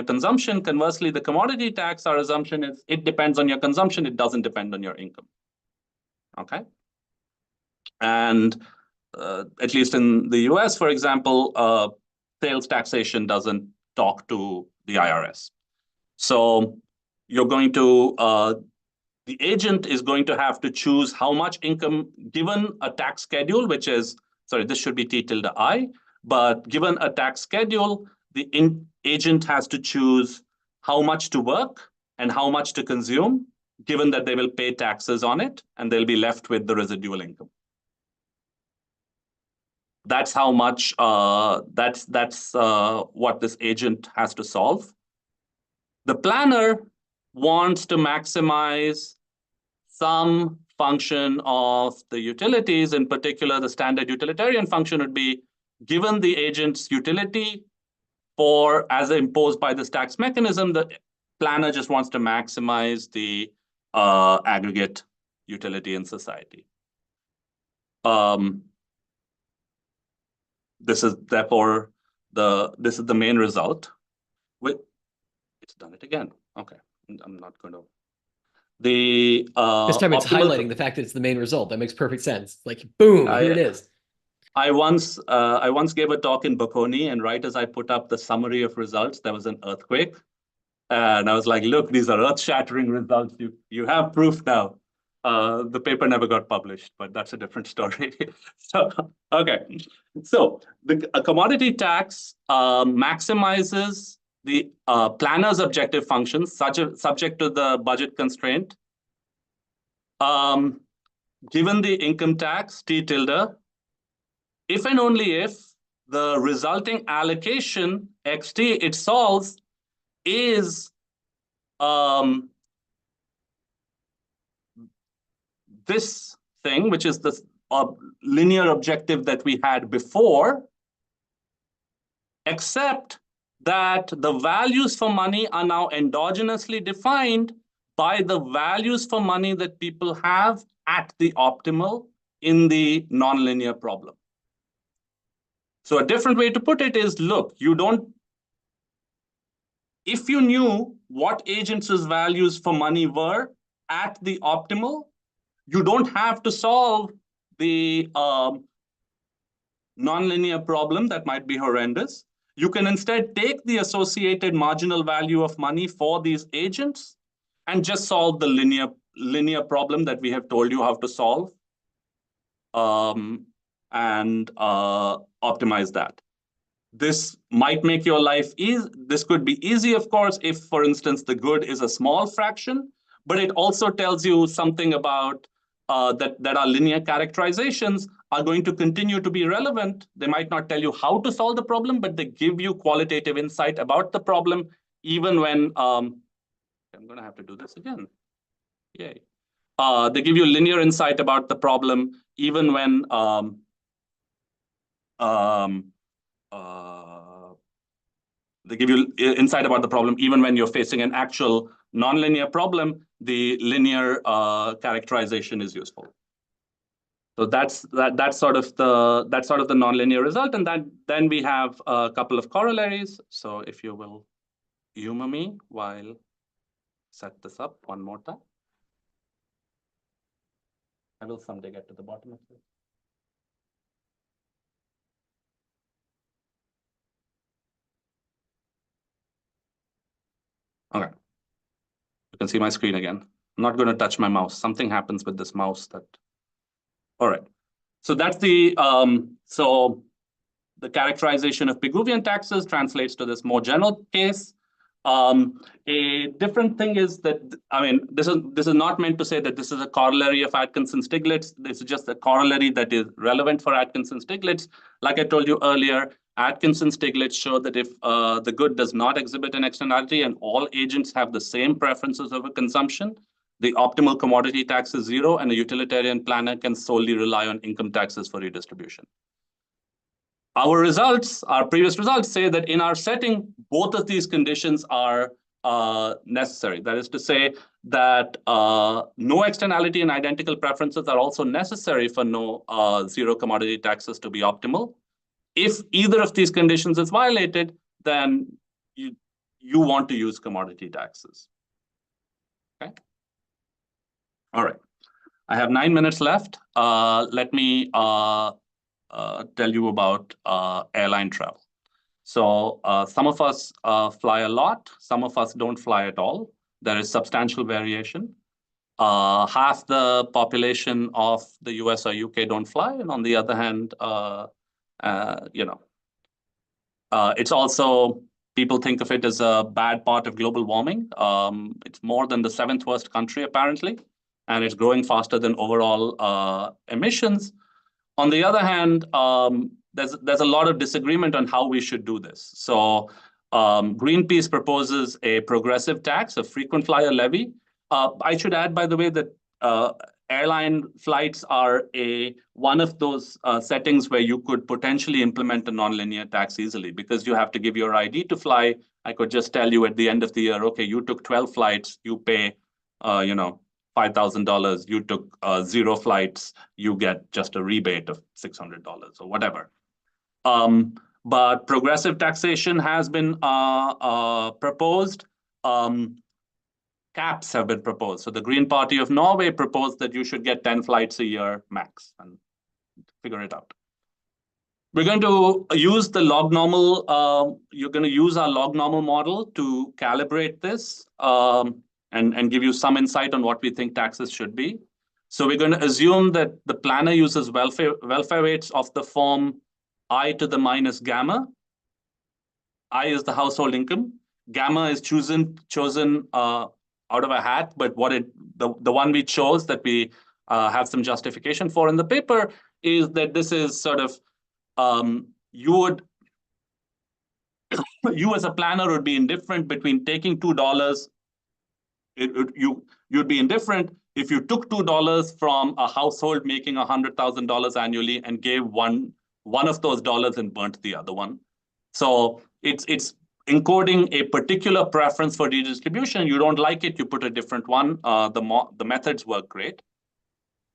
consumption. Conversely, the commodity tax, our assumption is it depends on your consumption. It doesn't depend on your income. Okay. And at least in the US, for example, sales taxation doesn't talk to the IRS. So you're going to the agent is going to have to choose how much income given a tax schedule, which is, sorry, this should be T tilde I, but given a tax schedule, the agent has to choose how much to work and how much to consume, given that they will pay taxes on it and they'll be left with the residual income. That's how much, that's what this agent has to solve. The planner wants to maximize some function of the utilities. In particular, the standard utilitarian function would be given the agent's utility for as imposed by this tax mechanism, the planner just wants to maximize the aggregate utility in society. This is therefore this is the main result. It's done it again. Okay, I'm not going to. This time it's highlighting the fact that it's the main result. That makes perfect sense. Like, boom, here it is. I once gave a talk in Bocconi, and right as I put up the summary of results, there was an earthquake. And I was like, look, these are earth-shattering results. You have proof now. The paper never got published, but that's a different story. So, okay. So a commodity tax maximizes the planner's objective functions, subject to the budget constraint. Given the income tax, T tilde, if and only if the resulting allocation, XT, it solves, is this thing, which is the linear objective that we had before, except that the values for money are now endogenously defined by the values for money that people have at the optimal in the nonlinear problem. So a different way to put it is, look, if you knew what agents' values for money were at the optimal, you don't have to solve the nonlinear problem that might be horrendous. You can instead take the associated marginal value of money for these agents and just solve the linear problem that we have told you how to solve, and optimize that. This might make your life easy. This could be easy, of course, if, for instance, the good is a small fraction, but it also tells you something about that our linear characterizations are going to continue to be relevant. They might not tell you how to solve the problem, but they give you qualitative insight about the problem, even when, I'm going to have to do this again. Yay. They give you linear insight about the problem, even when they give you insight about the problem even when you're facing an actual nonlinear problem. The linear characterization is useful. So that's sort of the nonlinear result, and then we have a couple of corollaries. So if you will humor me while set this up one more time, I will someday get to the bottom of this. Okay, you can see my screen again. I'm not going to touch my mouse. Something happens with this mouse that. All right. So that's the the characterization of Pigouvian taxes translates to this more general case. A different thing is that, I mean, this is not meant to say that this is a corollary of Atkinson-Stiglitz. This is just a corollary that is relevant for Atkinson-Stiglitz. Like I told you earlier, Atkinson-Stiglitz showed that if the good does not exhibit an externality and all agents have the same preferences over consumption, the optimal commodity tax is zero, and a utilitarian planner can solely rely on income taxes for redistribution. Our results, our previous results, say that in our setting, both of these conditions are necessary. That is to say that no externality and identical preferences are also necessary for no zero commodity taxes to be optimal. If either of these conditions is violated, then you want to use commodity taxes. Okay. All right. I have 9 minutes left. Let me tell you about airline travel. So some of us fly a lot. Some of us don't fly at all. There is substantial variation. Half the population of the US or UK don't fly. And on the other hand, it's also, people think of it as a bad part of global warming. It's more than the 7th worst country, apparently. And it's growing faster than overall emissions. On the other hand, there's a lot of disagreement on how we should do this. So Greenpeace proposes a progressive tax, a frequent flyer levy. I should add, by the way, that airline flights are one of those settings where you could potentially implement a nonlinear tax easily, because you have to give your ID to fly. I could just tell you at the end of the year, okay, you took 12 flights, you pay, $5,000. You took 0 flights, you get just a rebate of $600 or whatever. But progressive taxation has been proposed. Caps have been proposed. So the Green Party of Norway proposed that you should get 10 flights a year max, and figure it out. We're going to use the log normal. You're going to use our log normal model to calibrate this. And give you some insight on what we think taxes should be. So we're going to assume that the planner uses welfare weights of the form I to the minus gamma. I is the household income. Gamma is chosen out of a hat, but the one we chose that we have some justification for in the paper is that this is sort of, you as a planner would be indifferent between taking $2. You'd be indifferent if you took $2 from a household making $100,000 annually and gave one of those dollars and burnt the other one. So it's encoding a particular preference for redistribution. You don't like it, you put a different one. The methods work great.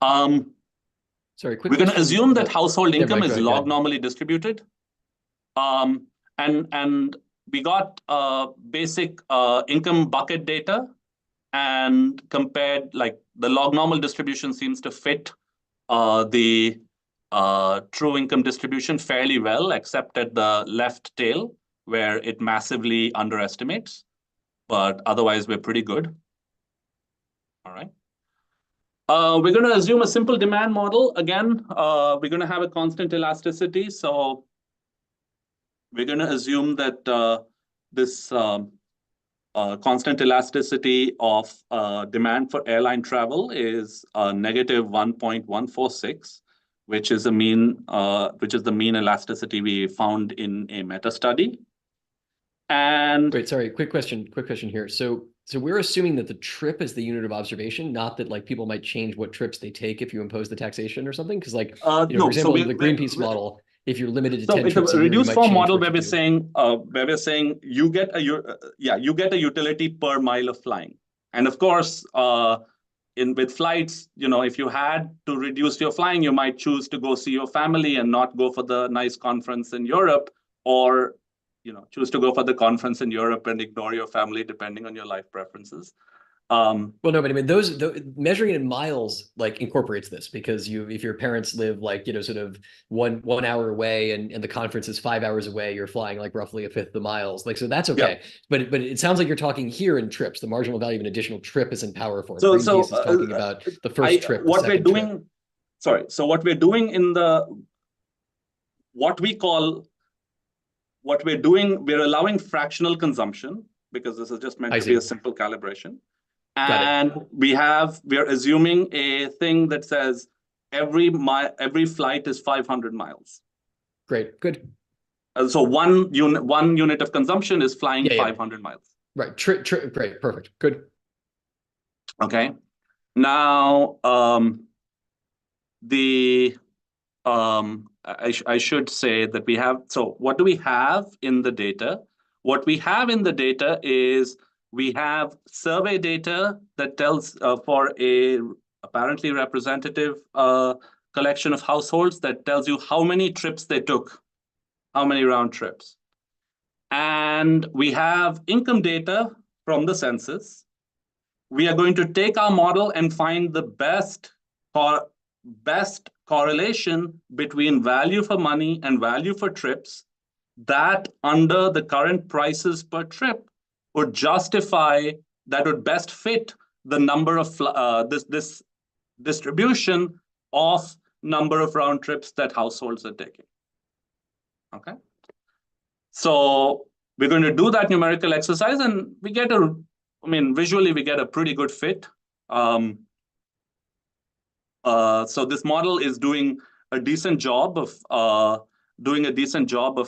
Sorry, quick we're going to assume that about, household income right, is log normally distributed. And we got basic income bucket data, and compared, like, the log normal distribution seems to fit the true income distribution fairly well, except at the left tail, where it massively underestimates. But otherwise, we're pretty good. All right. We're going to assume a simple demand model. Again, we're going to have a constant elasticity. So we're going to assume that this constant elasticity of demand for airline travel is negative 1.146, which is the mean elasticity we found in a meta study. And wait, sorry, quick question here. So we're assuming that the trip is the unit of observation, not that like people might change what trips they take if you impose the taxation or something. Because like, no, for example, so in the Greenpeace model, if you're limited to So 10 it's trips a a year, you reduced might form change model what where you we're do. saying you get a utility per mile of flying. And of course, with flights, if you had to reduce your flying, you might choose to go see your family and not go for the nice conference in Europe, or choose to go for the conference in Europe and ignore your family, depending on your life preferences. Well, no, but I mean, those measuring it in miles like incorporates this, because if your parents live like, sort of one hour away and the conference is 5 hours away, you're flying like roughly a fifth the miles. Like, so that's okay. Yeah. But it sounds like you're talking here in trips. The marginal value of an additional trip is in power form. So Greenpeace is talking about the first trip, the second trip. Sorry. So what we're doing we're allowing fractional consumption, because this is just meant to be a simple calibration. And we're assuming a thing that says every flight is 500 miles. Great, good. So one unit of consumption is flying 500 miles. Right, great, perfect, good. Okay. Now, I should say that we have, so what do we have in the data? What we have in the data is we have survey data that tells for a apparently representative collection of households that tells you how many trips they took, how many round trips. And we have income data from the census. We are going to take our model and find the best correlation between value for money and value for trips that, under the current prices per trip, would justify, that would best fit the number of this distribution of number of round trips that households are taking. Okay. So we're going to do that numerical exercise, and we get visually we get a pretty good fit. So this model is doing a decent job of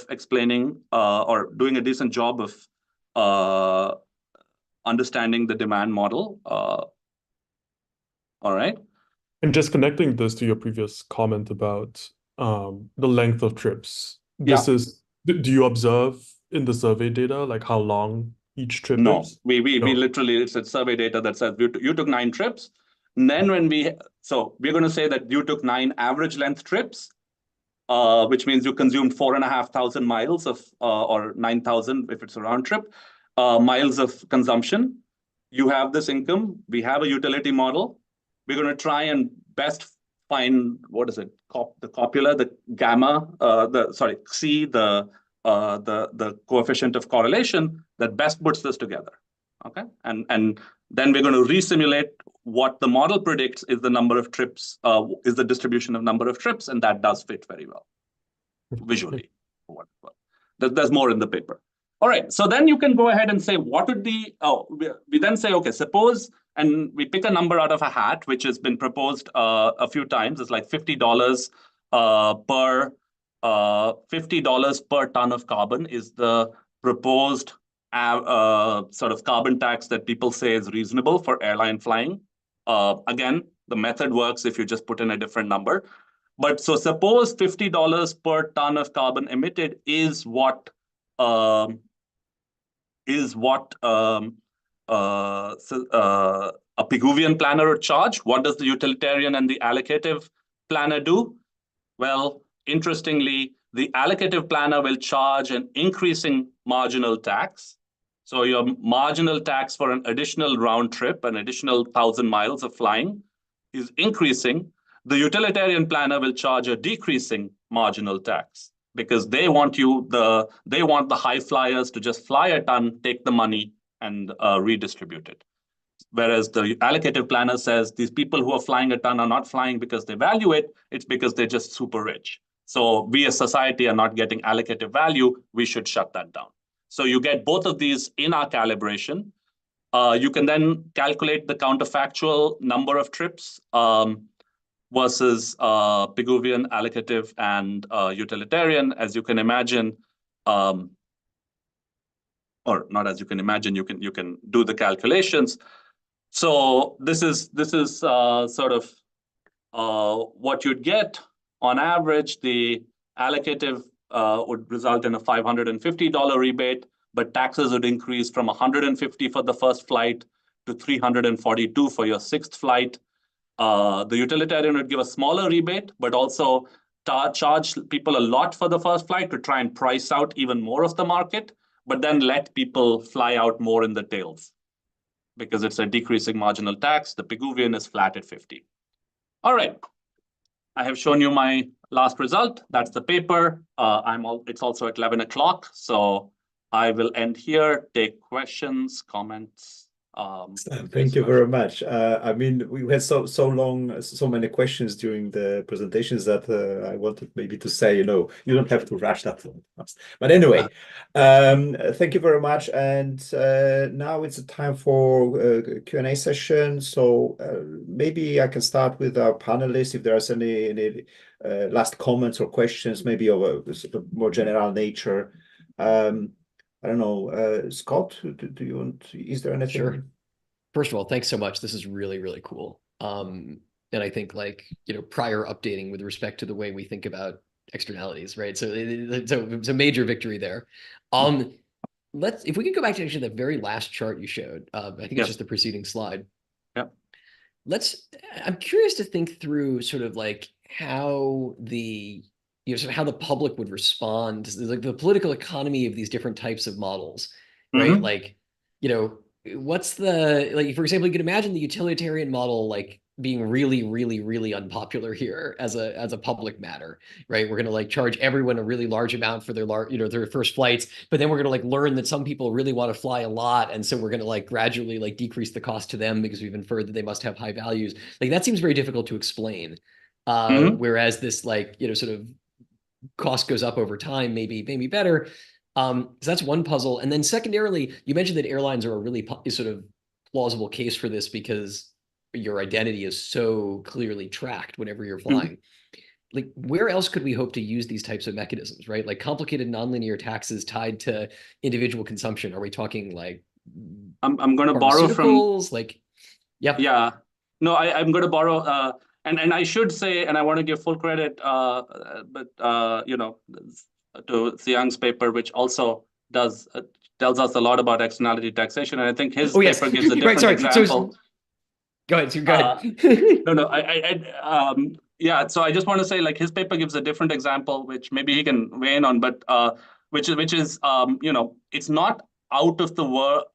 explaining or doing a decent job of understanding the demand model. All right. And just connecting this to your previous comment about the length of trips. Do you observe in the survey data like how long each trip is? We literally, it's a survey data that says you took 9 trips. And then we're going to say that you took 9 average length trips, which means you consumed 4,500 miles of, or 9,000 if it's a round trip, miles of consumption. You have this income. We have a utility model. We're going to try and best find, what is it? The copula, the gamma, the coefficient of correlation that best puts this together. Okay, and then we're going to resimulate what the model predicts is the number of trips, is the distribution of number of trips, and that does fit very well visually. There's more in the paper. All right, so then you can go ahead and say, what would the, we then say, okay, suppose, and we pick a number out of a hat, which has been proposed a few times. It's like $50 per ton of carbon is the proposed sort of carbon tax that people say is reasonable for airline flying. Again, the method works if you just put in a different number. But so suppose $50 per ton of carbon emitted is what a Pigouvian planner would charge. What does the utilitarian and the allocative planner do? Well, interestingly, the allocative planner will charge an increasing marginal tax. So your marginal tax for an additional round trip, an additional 1,000 miles of flying, is increasing. The utilitarian planner will charge a decreasing marginal tax, because they want the high flyers to just fly a ton, take the money, and redistribute it. Whereas the allocative planner says these people who are flying a ton are not flying because they value it, it's because they're just super rich. So we as society are not getting allocative value, we should shut that down. So you get both of these in our calibration. You can then calculate the counterfactual number of trips versus Pigouvian, allocative, and utilitarian. As you can imagine, or not as you can imagine, you can do the calculations. So this is sort of what you'd get on average. The allocative would result in a $550 rebate, but taxes would increase from $150 for the first flight to $342 for your sixth flight. The utilitarian would give a smaller rebate, but also charge people a lot for the first flight to try and price out even more of the market, but then let people fly out more in the tails because it's a decreasing marginal tax. The Pigouvian is flat at 50. All right. I have shown you my last result. That's the paper. It's also at 11 o'clock. So I will end here, take questions, comments. Thank you very much. I mean, we had so many questions during the presentations that I wanted maybe to say, you don't have to rush that fast. But anyway, thank you very much. And now it's a time for Q&A session. So maybe I can start with our panelists if there's any last comments or questions, maybe of a more general nature. I don't know, Scott, do you want? Is there anything? Sure. First of all, thanks so much. This is really, really cool. And I think prior updating with respect to the way we think about externalities, right? So it's a major victory there. If we could go back to actually the very last chart you showed, I think it's just the preceding slide. Yeah. I'm curious to think through sort of like how how the public would respond to the political economy of these different types of models, right? Mm-hmm. Like, what's for example, you can imagine the utilitarian model being really, really, really unpopular here as a public matter, right? We're going to charge everyone a really large amount for their first flights, but then we're going to learn that some people really want to fly a lot, and so we're going to gradually decrease the cost to them because we've inferred that they must have high values. That seems very difficult to explain. Whereas this sort of cost goes up over time, maybe better. So that's one puzzle. And then secondarily, you mentioned that airlines are a really sort of plausible case for this because your identity is so clearly tracked whenever you're flying. Where else could we hope to use these types of mechanisms, right? Complicated nonlinear taxes tied to individual consumption. Are we talking I'm going to borrow from Yeah. No, I'm going to borrow and I should say, and I want to give full credit, to Xiang's paper, which also tells us a lot about externality taxation. And I think his paper gives a different example. Go ahead. No. So I just want to say, his paper gives a different example, which maybe he can weigh in on, but which is it's not out of the world,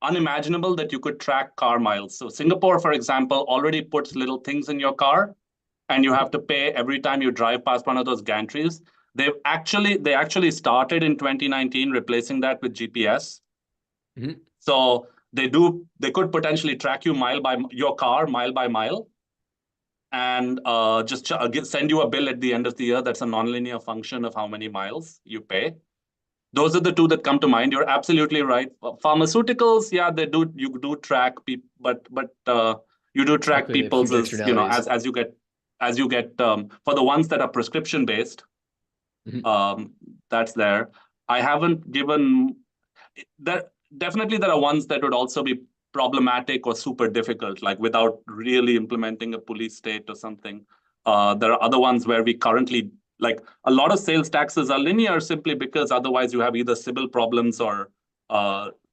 unimaginable that you could track car miles. So Singapore, for example, already puts little things in your car, and you have to pay every time you drive past one of those gantries. They actually started in 2019 replacing that with GPS. So they could potentially track you mile by mile, and just send you a bill at the end of the year that's a nonlinear function of how many miles you pay. Those are the two that come to mind. You're absolutely right. Pharmaceuticals, you do track people, but you do track people's as you get for the ones that are prescription based. That's there. I haven't given that. Definitely, there are ones that would also be problematic or super difficult, without really implementing a police state or something. There are other ones where we currently, a lot of sales taxes are linear simply because otherwise you have either Sybil problems or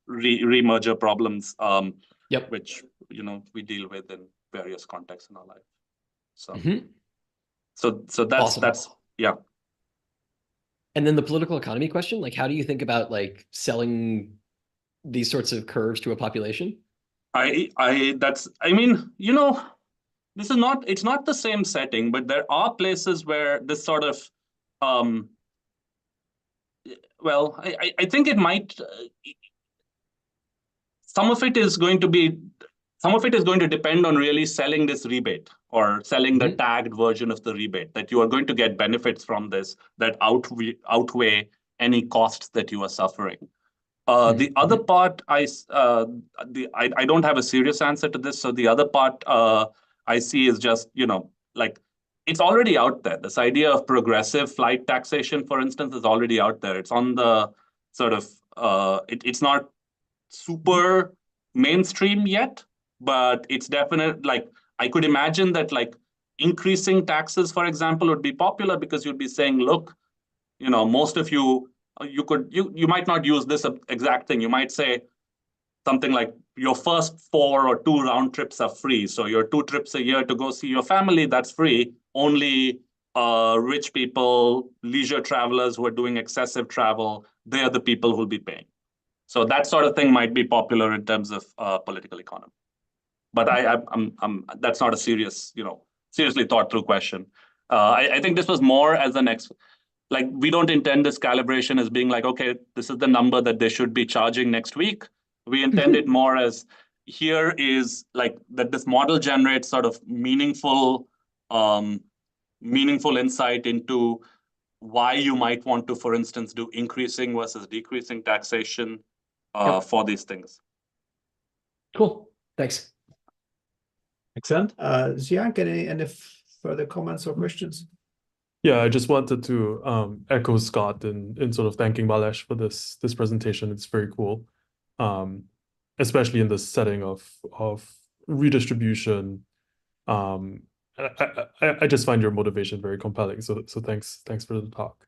remerger problems, which we deal with in various contexts in our life. So that's awesome. That's And then the political economy question, how do you think about selling these sorts of curves to a population? It's not the same setting, but there are places where this sort of, I think it might, some of it is going to depend on really selling this rebate or selling the tagged version of the rebate, that you are going to get benefits from this that outweigh any costs that you are suffering. The other part, I don't have a serious answer to this. So the other part I see is just, it's already out there. This idea of progressive flight taxation, for instance, is already out there. It's on the sort of, it's not super mainstream yet, but it's definite. I could imagine that increasing taxes, for example, would be popular because you'd be saying, look, most of you, you might not use this exact thing. You might say something like your first 4 or 2 round trips are free. So your 2 trips a year to go see your family, that's free. Only rich people, leisure travelers who are doing excessive travel, they are the people who will be paying. So that sort of thing might be popular in terms of political economy. But that's not a seriously thought through question. I think this was more as like we don't intend this calibration as being like, okay, this is the number that they should be charging next week. We intend it more as here is like that this model generates sort of meaningful insight into why you might want to, for instance, do increasing versus decreasing taxation for these things. Cool. Thanks. Excellent. Ziyang, any further comments or questions? Yeah, I just wanted to echo Scott in sort of thanking Mallesh for this presentation. It's very cool, especially in the setting of redistribution. I just find your motivation very compelling. So thanks for the talk.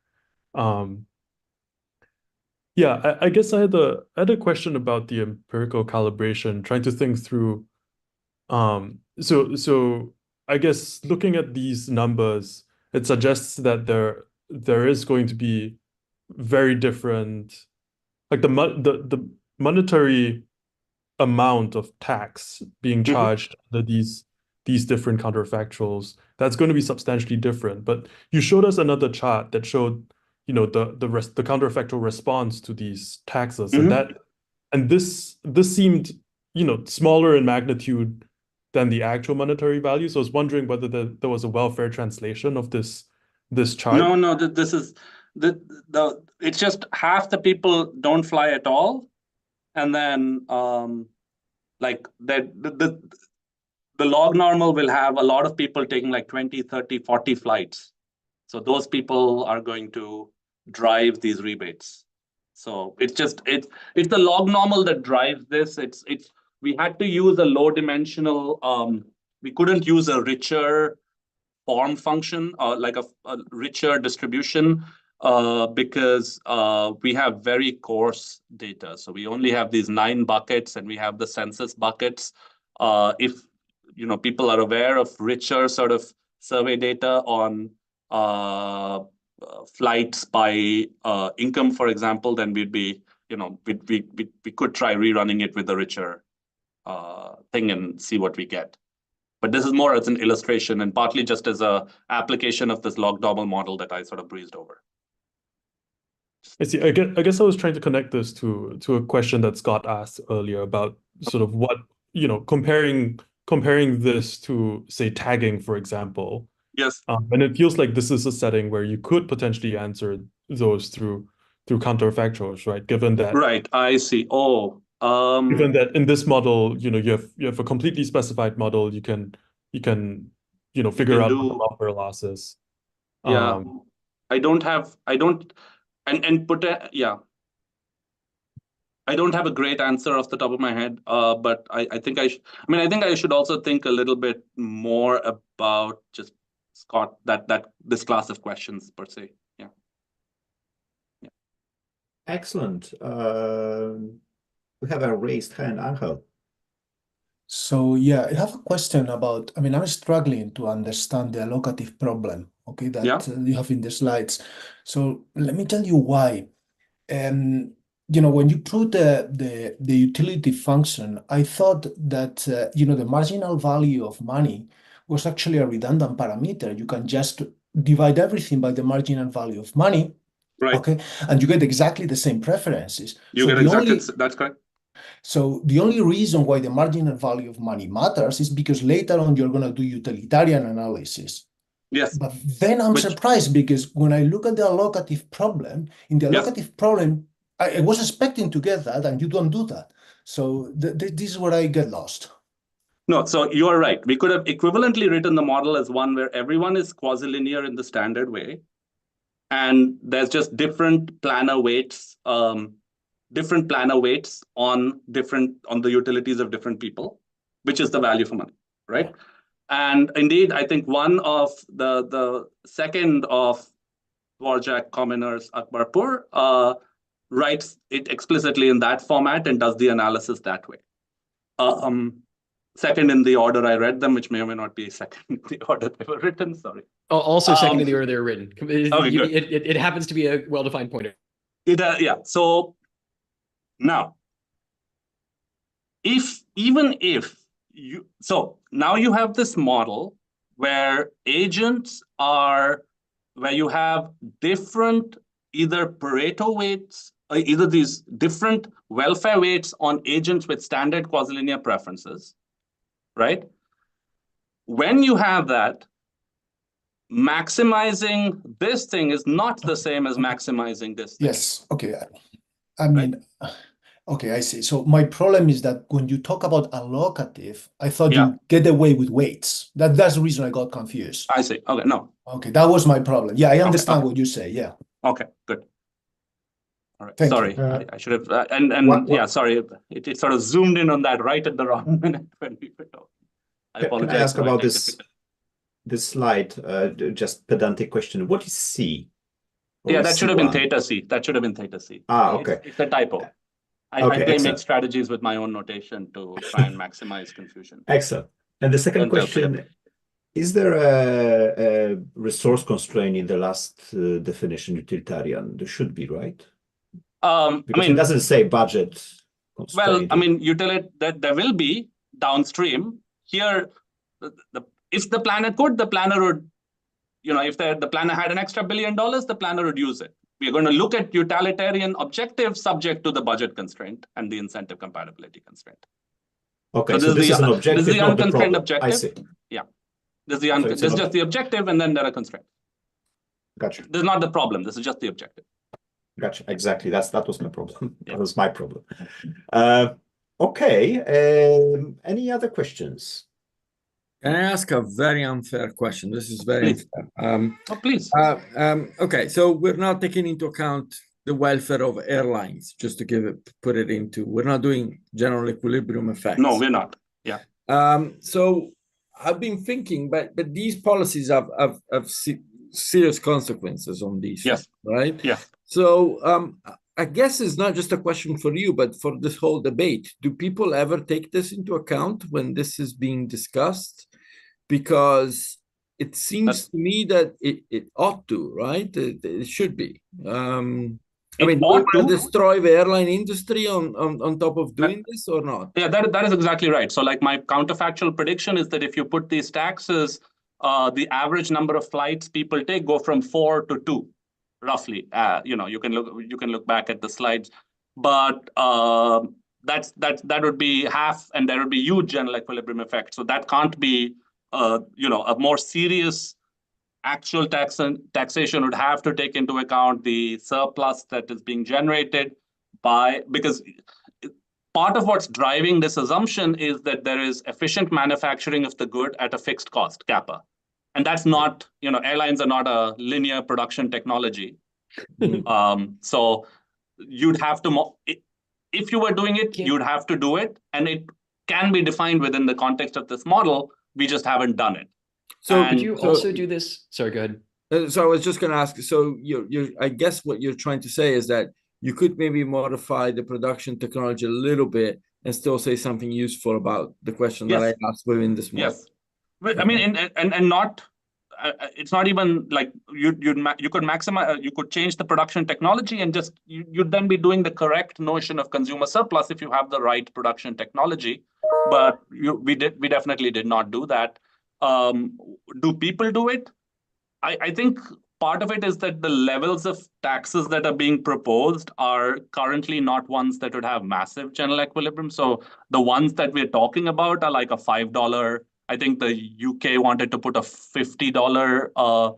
Yeah, I guess I had a question about the empirical calibration, trying to think through. So I guess looking at these numbers, it suggests that there is going to be very different, like the monetary amount of tax being charged under these different counterfactuals, that's going to be substantially different. But you showed us another chart that showed, the counterfactual response to these taxes, and this seemed, smaller in magnitude than the actual monetary value. So I was wondering whether there was a welfare translation of this chart. No, this is it's just half the people don't fly at all, and then like the log normal will have a lot of people taking like 20, 30, 40 flights. So those people are going to drive these rebates. So it's the log normal that drives this. We had to use a low dimensional, we couldn't use a richer form function or like a richer distribution because we have very coarse data. So we only have these 9 buckets and we have the census buckets. If people are aware of richer sort of survey data on flights by income, for example, then we'd be, we could try rerunning it with a richer thing and see what we get. But this is more as an illustration and partly just as a application of this log normal model that I sort of breezed over. I see. I guess I was trying to connect this to a question that Scott asked earlier about sort of what, comparing this to, say, tagging, for example. Yes. And it feels like this is a setting where you could potentially answer those through counterfactuals, right? Given that. Right. I see. Oh. Given that in this model, you have a completely specified model, you can figure out what the welfare losses. Yeah. I don't have a great answer off the top of my head, but I think I think I should also think a little bit more about just Scott that this class of questions per se. Yeah. Excellent. We have a raised hand, Angel. So yeah, I have a question about, I'm struggling to understand the allocative problem, okay, that you have in the slides. So let me tell you why. When you put the utility function, I thought that, the marginal value of money was actually a redundant parameter. You can just divide everything by the marginal value of money, right? Okay, and you get exactly the same preferences. That's correct. So the only reason why the marginal value of money matters is because later on you're going to do utilitarian analysis. Yes. But then I'm surprised because when I look at the allocative problem, in the allocative problem, I was expecting to get that, and you don't do that. So this is where I get lost. No, so you are right. We could have equivalently written the model as one where everyone is quasi-linear in the standard way, and there's just different planar weights on the utilities of different people, which is the value for money, right? And indeed, I think one of the second of Dvorak, Commoners, Akbarpur, writes it explicitly in that format and does the analysis that way. Second in the order I read them, which may or may not be second in the order they were written. Sorry. Also second in the order they were written. Okay, good. It happens to be a well-defined pointer. Yeah. So now, so now you have this model where agents are, where you have different either Pareto weights, or either these different welfare weights on agents with standard quasi-linear preferences, right? When you have that, maximizing this thing is not the same as maximizing this thing. Yes, okay. I mean, okay, I see. So my problem is that when you talk about allocative, I thought you get away with weights. That's the reason I got confused. I see. Okay, no. Okay, that was my problem. Yeah, I understand what you say. Yeah. Okay, good. All right. Thank sorry, you. I should have. Yeah, sorry. It sort of zoomed in on that right at the wrong minute when we were talking. I apologize. Can I ask about this slide? Just pedantic question. What is C? Yeah, that should have been theta C. That should have been theta C. Okay. It's a typo. I make strategies with my own notation to try and maximize confusion. Excellent. And the second question, is there a resource constraint in the last definition, utilitarian? There should be, right? Because it doesn't say budget constraint. Well, I mean, that there will be downstream. Here, if the planner could, the planner would, if the planner had an extra $1 billion, the planner would use it. We are going to look at utilitarian objectives subject to the budget constraint and the incentive compatibility constraint. Okay, so this is an objective, this is the not the unconstrained problem. objective. I see. Yeah. This is just the objective, and then there are constraints. Gotcha. This is not the problem. This is just the objective. Gotcha. Exactly. That was my problem. Yeah. That was my problem. Okay. Any other questions? Can I ask a very unfair question? This is very unfair. Please. Okay, so we're not taking into account the welfare of airlines, just to put it into. We're not doing general equilibrium effects. No, we're not. Yeah. So I've been thinking, but these policies have serious consequences on these. Yes. Right. Yeah. So I guess it's not just a question for you, but for this whole debate. Do people ever take this into account when this is being discussed? Because it seems to me that it ought to, right? It should be. I mean, do we want to destroy the airline industry on top of doing this or not? Yeah, that is exactly right. So like my counterfactual prediction is that if you put these taxes, the average number of flights people take go from 4 to 2. Roughly, you can look back at the slides, but that would be half, and there would be huge general equilibrium effect. So that can't be, a more serious actual taxation would have to take into account the surplus that is being generated because part of what's driving this assumption is that there is efficient manufacturing of the good at a fixed cost, kappa. And that's not, airlines are not a linear production technology. So you'd have to, if you were doing it, you'd have to do it. And it can be defined within the context of this model. We just haven't done it. So could you also do this? Sorry, go ahead. So I was just going to ask, so I guess what you're trying to say is that you could maybe modify the production technology a little bit and still say something useful about the question that I asked within this model. Yes. I mean, and not, it's not even like you could maximize, you could change the production technology and just, you'd then be doing the correct notion of consumer surplus if you have the right production technology. But we definitely did not do that. Do people do it? I think part of it is that the levels of taxes that are being proposed are currently not ones that would have massive general equilibrium. So the ones that we're talking about are like a $5. I think the UK wanted to put a $50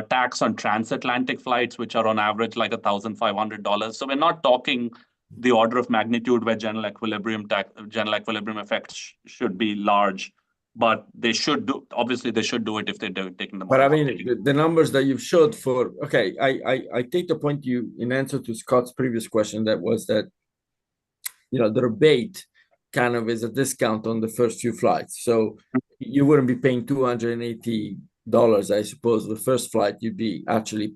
tax on transatlantic flights, which are on average like $1,500. So we're not talking the order of magnitude where general equilibrium effects should be large, but they should do. Obviously, they should do it if they're taking the. But I mean, the numbers that you've showed for I take the point you in answer to Scott's previous question that was that the rebate kind of is a discount on the first few flights, so you wouldn't be paying $280, I suppose, the first flight. You'd be actually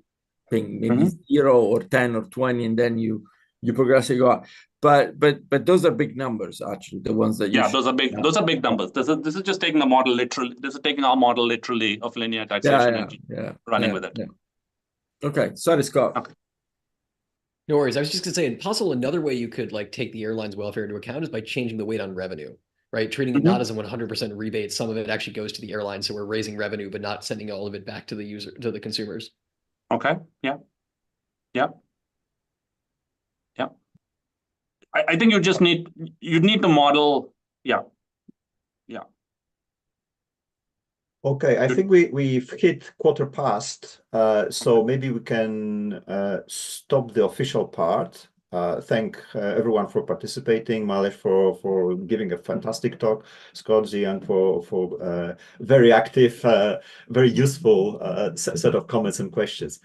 thing, maybe 0 or 10 or 20, and then you progressively go up. But those are big numbers, actually, the ones that you those are big. Those are big numbers. This is just taking the model literally. This is taking our model literally of linear taxation and running with it. Yeah. Okay, sorry, Scott. Okay. No worries. I was just gonna say, possible another way you could like take the airline's welfare into account is by changing the weight on revenue, right? Treating it not as a 100% rebate. Some of it actually goes to the airline, so we're raising revenue, but not sending all of it back to the user, to the consumers. Okay. Yeah. I think you need the model. Yeah. Okay, I think we've hit quarter past, so maybe we can stop the official part. Thank everyone for participating, Mallesh for giving a fantastic talk, Scott, Zian for very active, very useful set of comments and questions.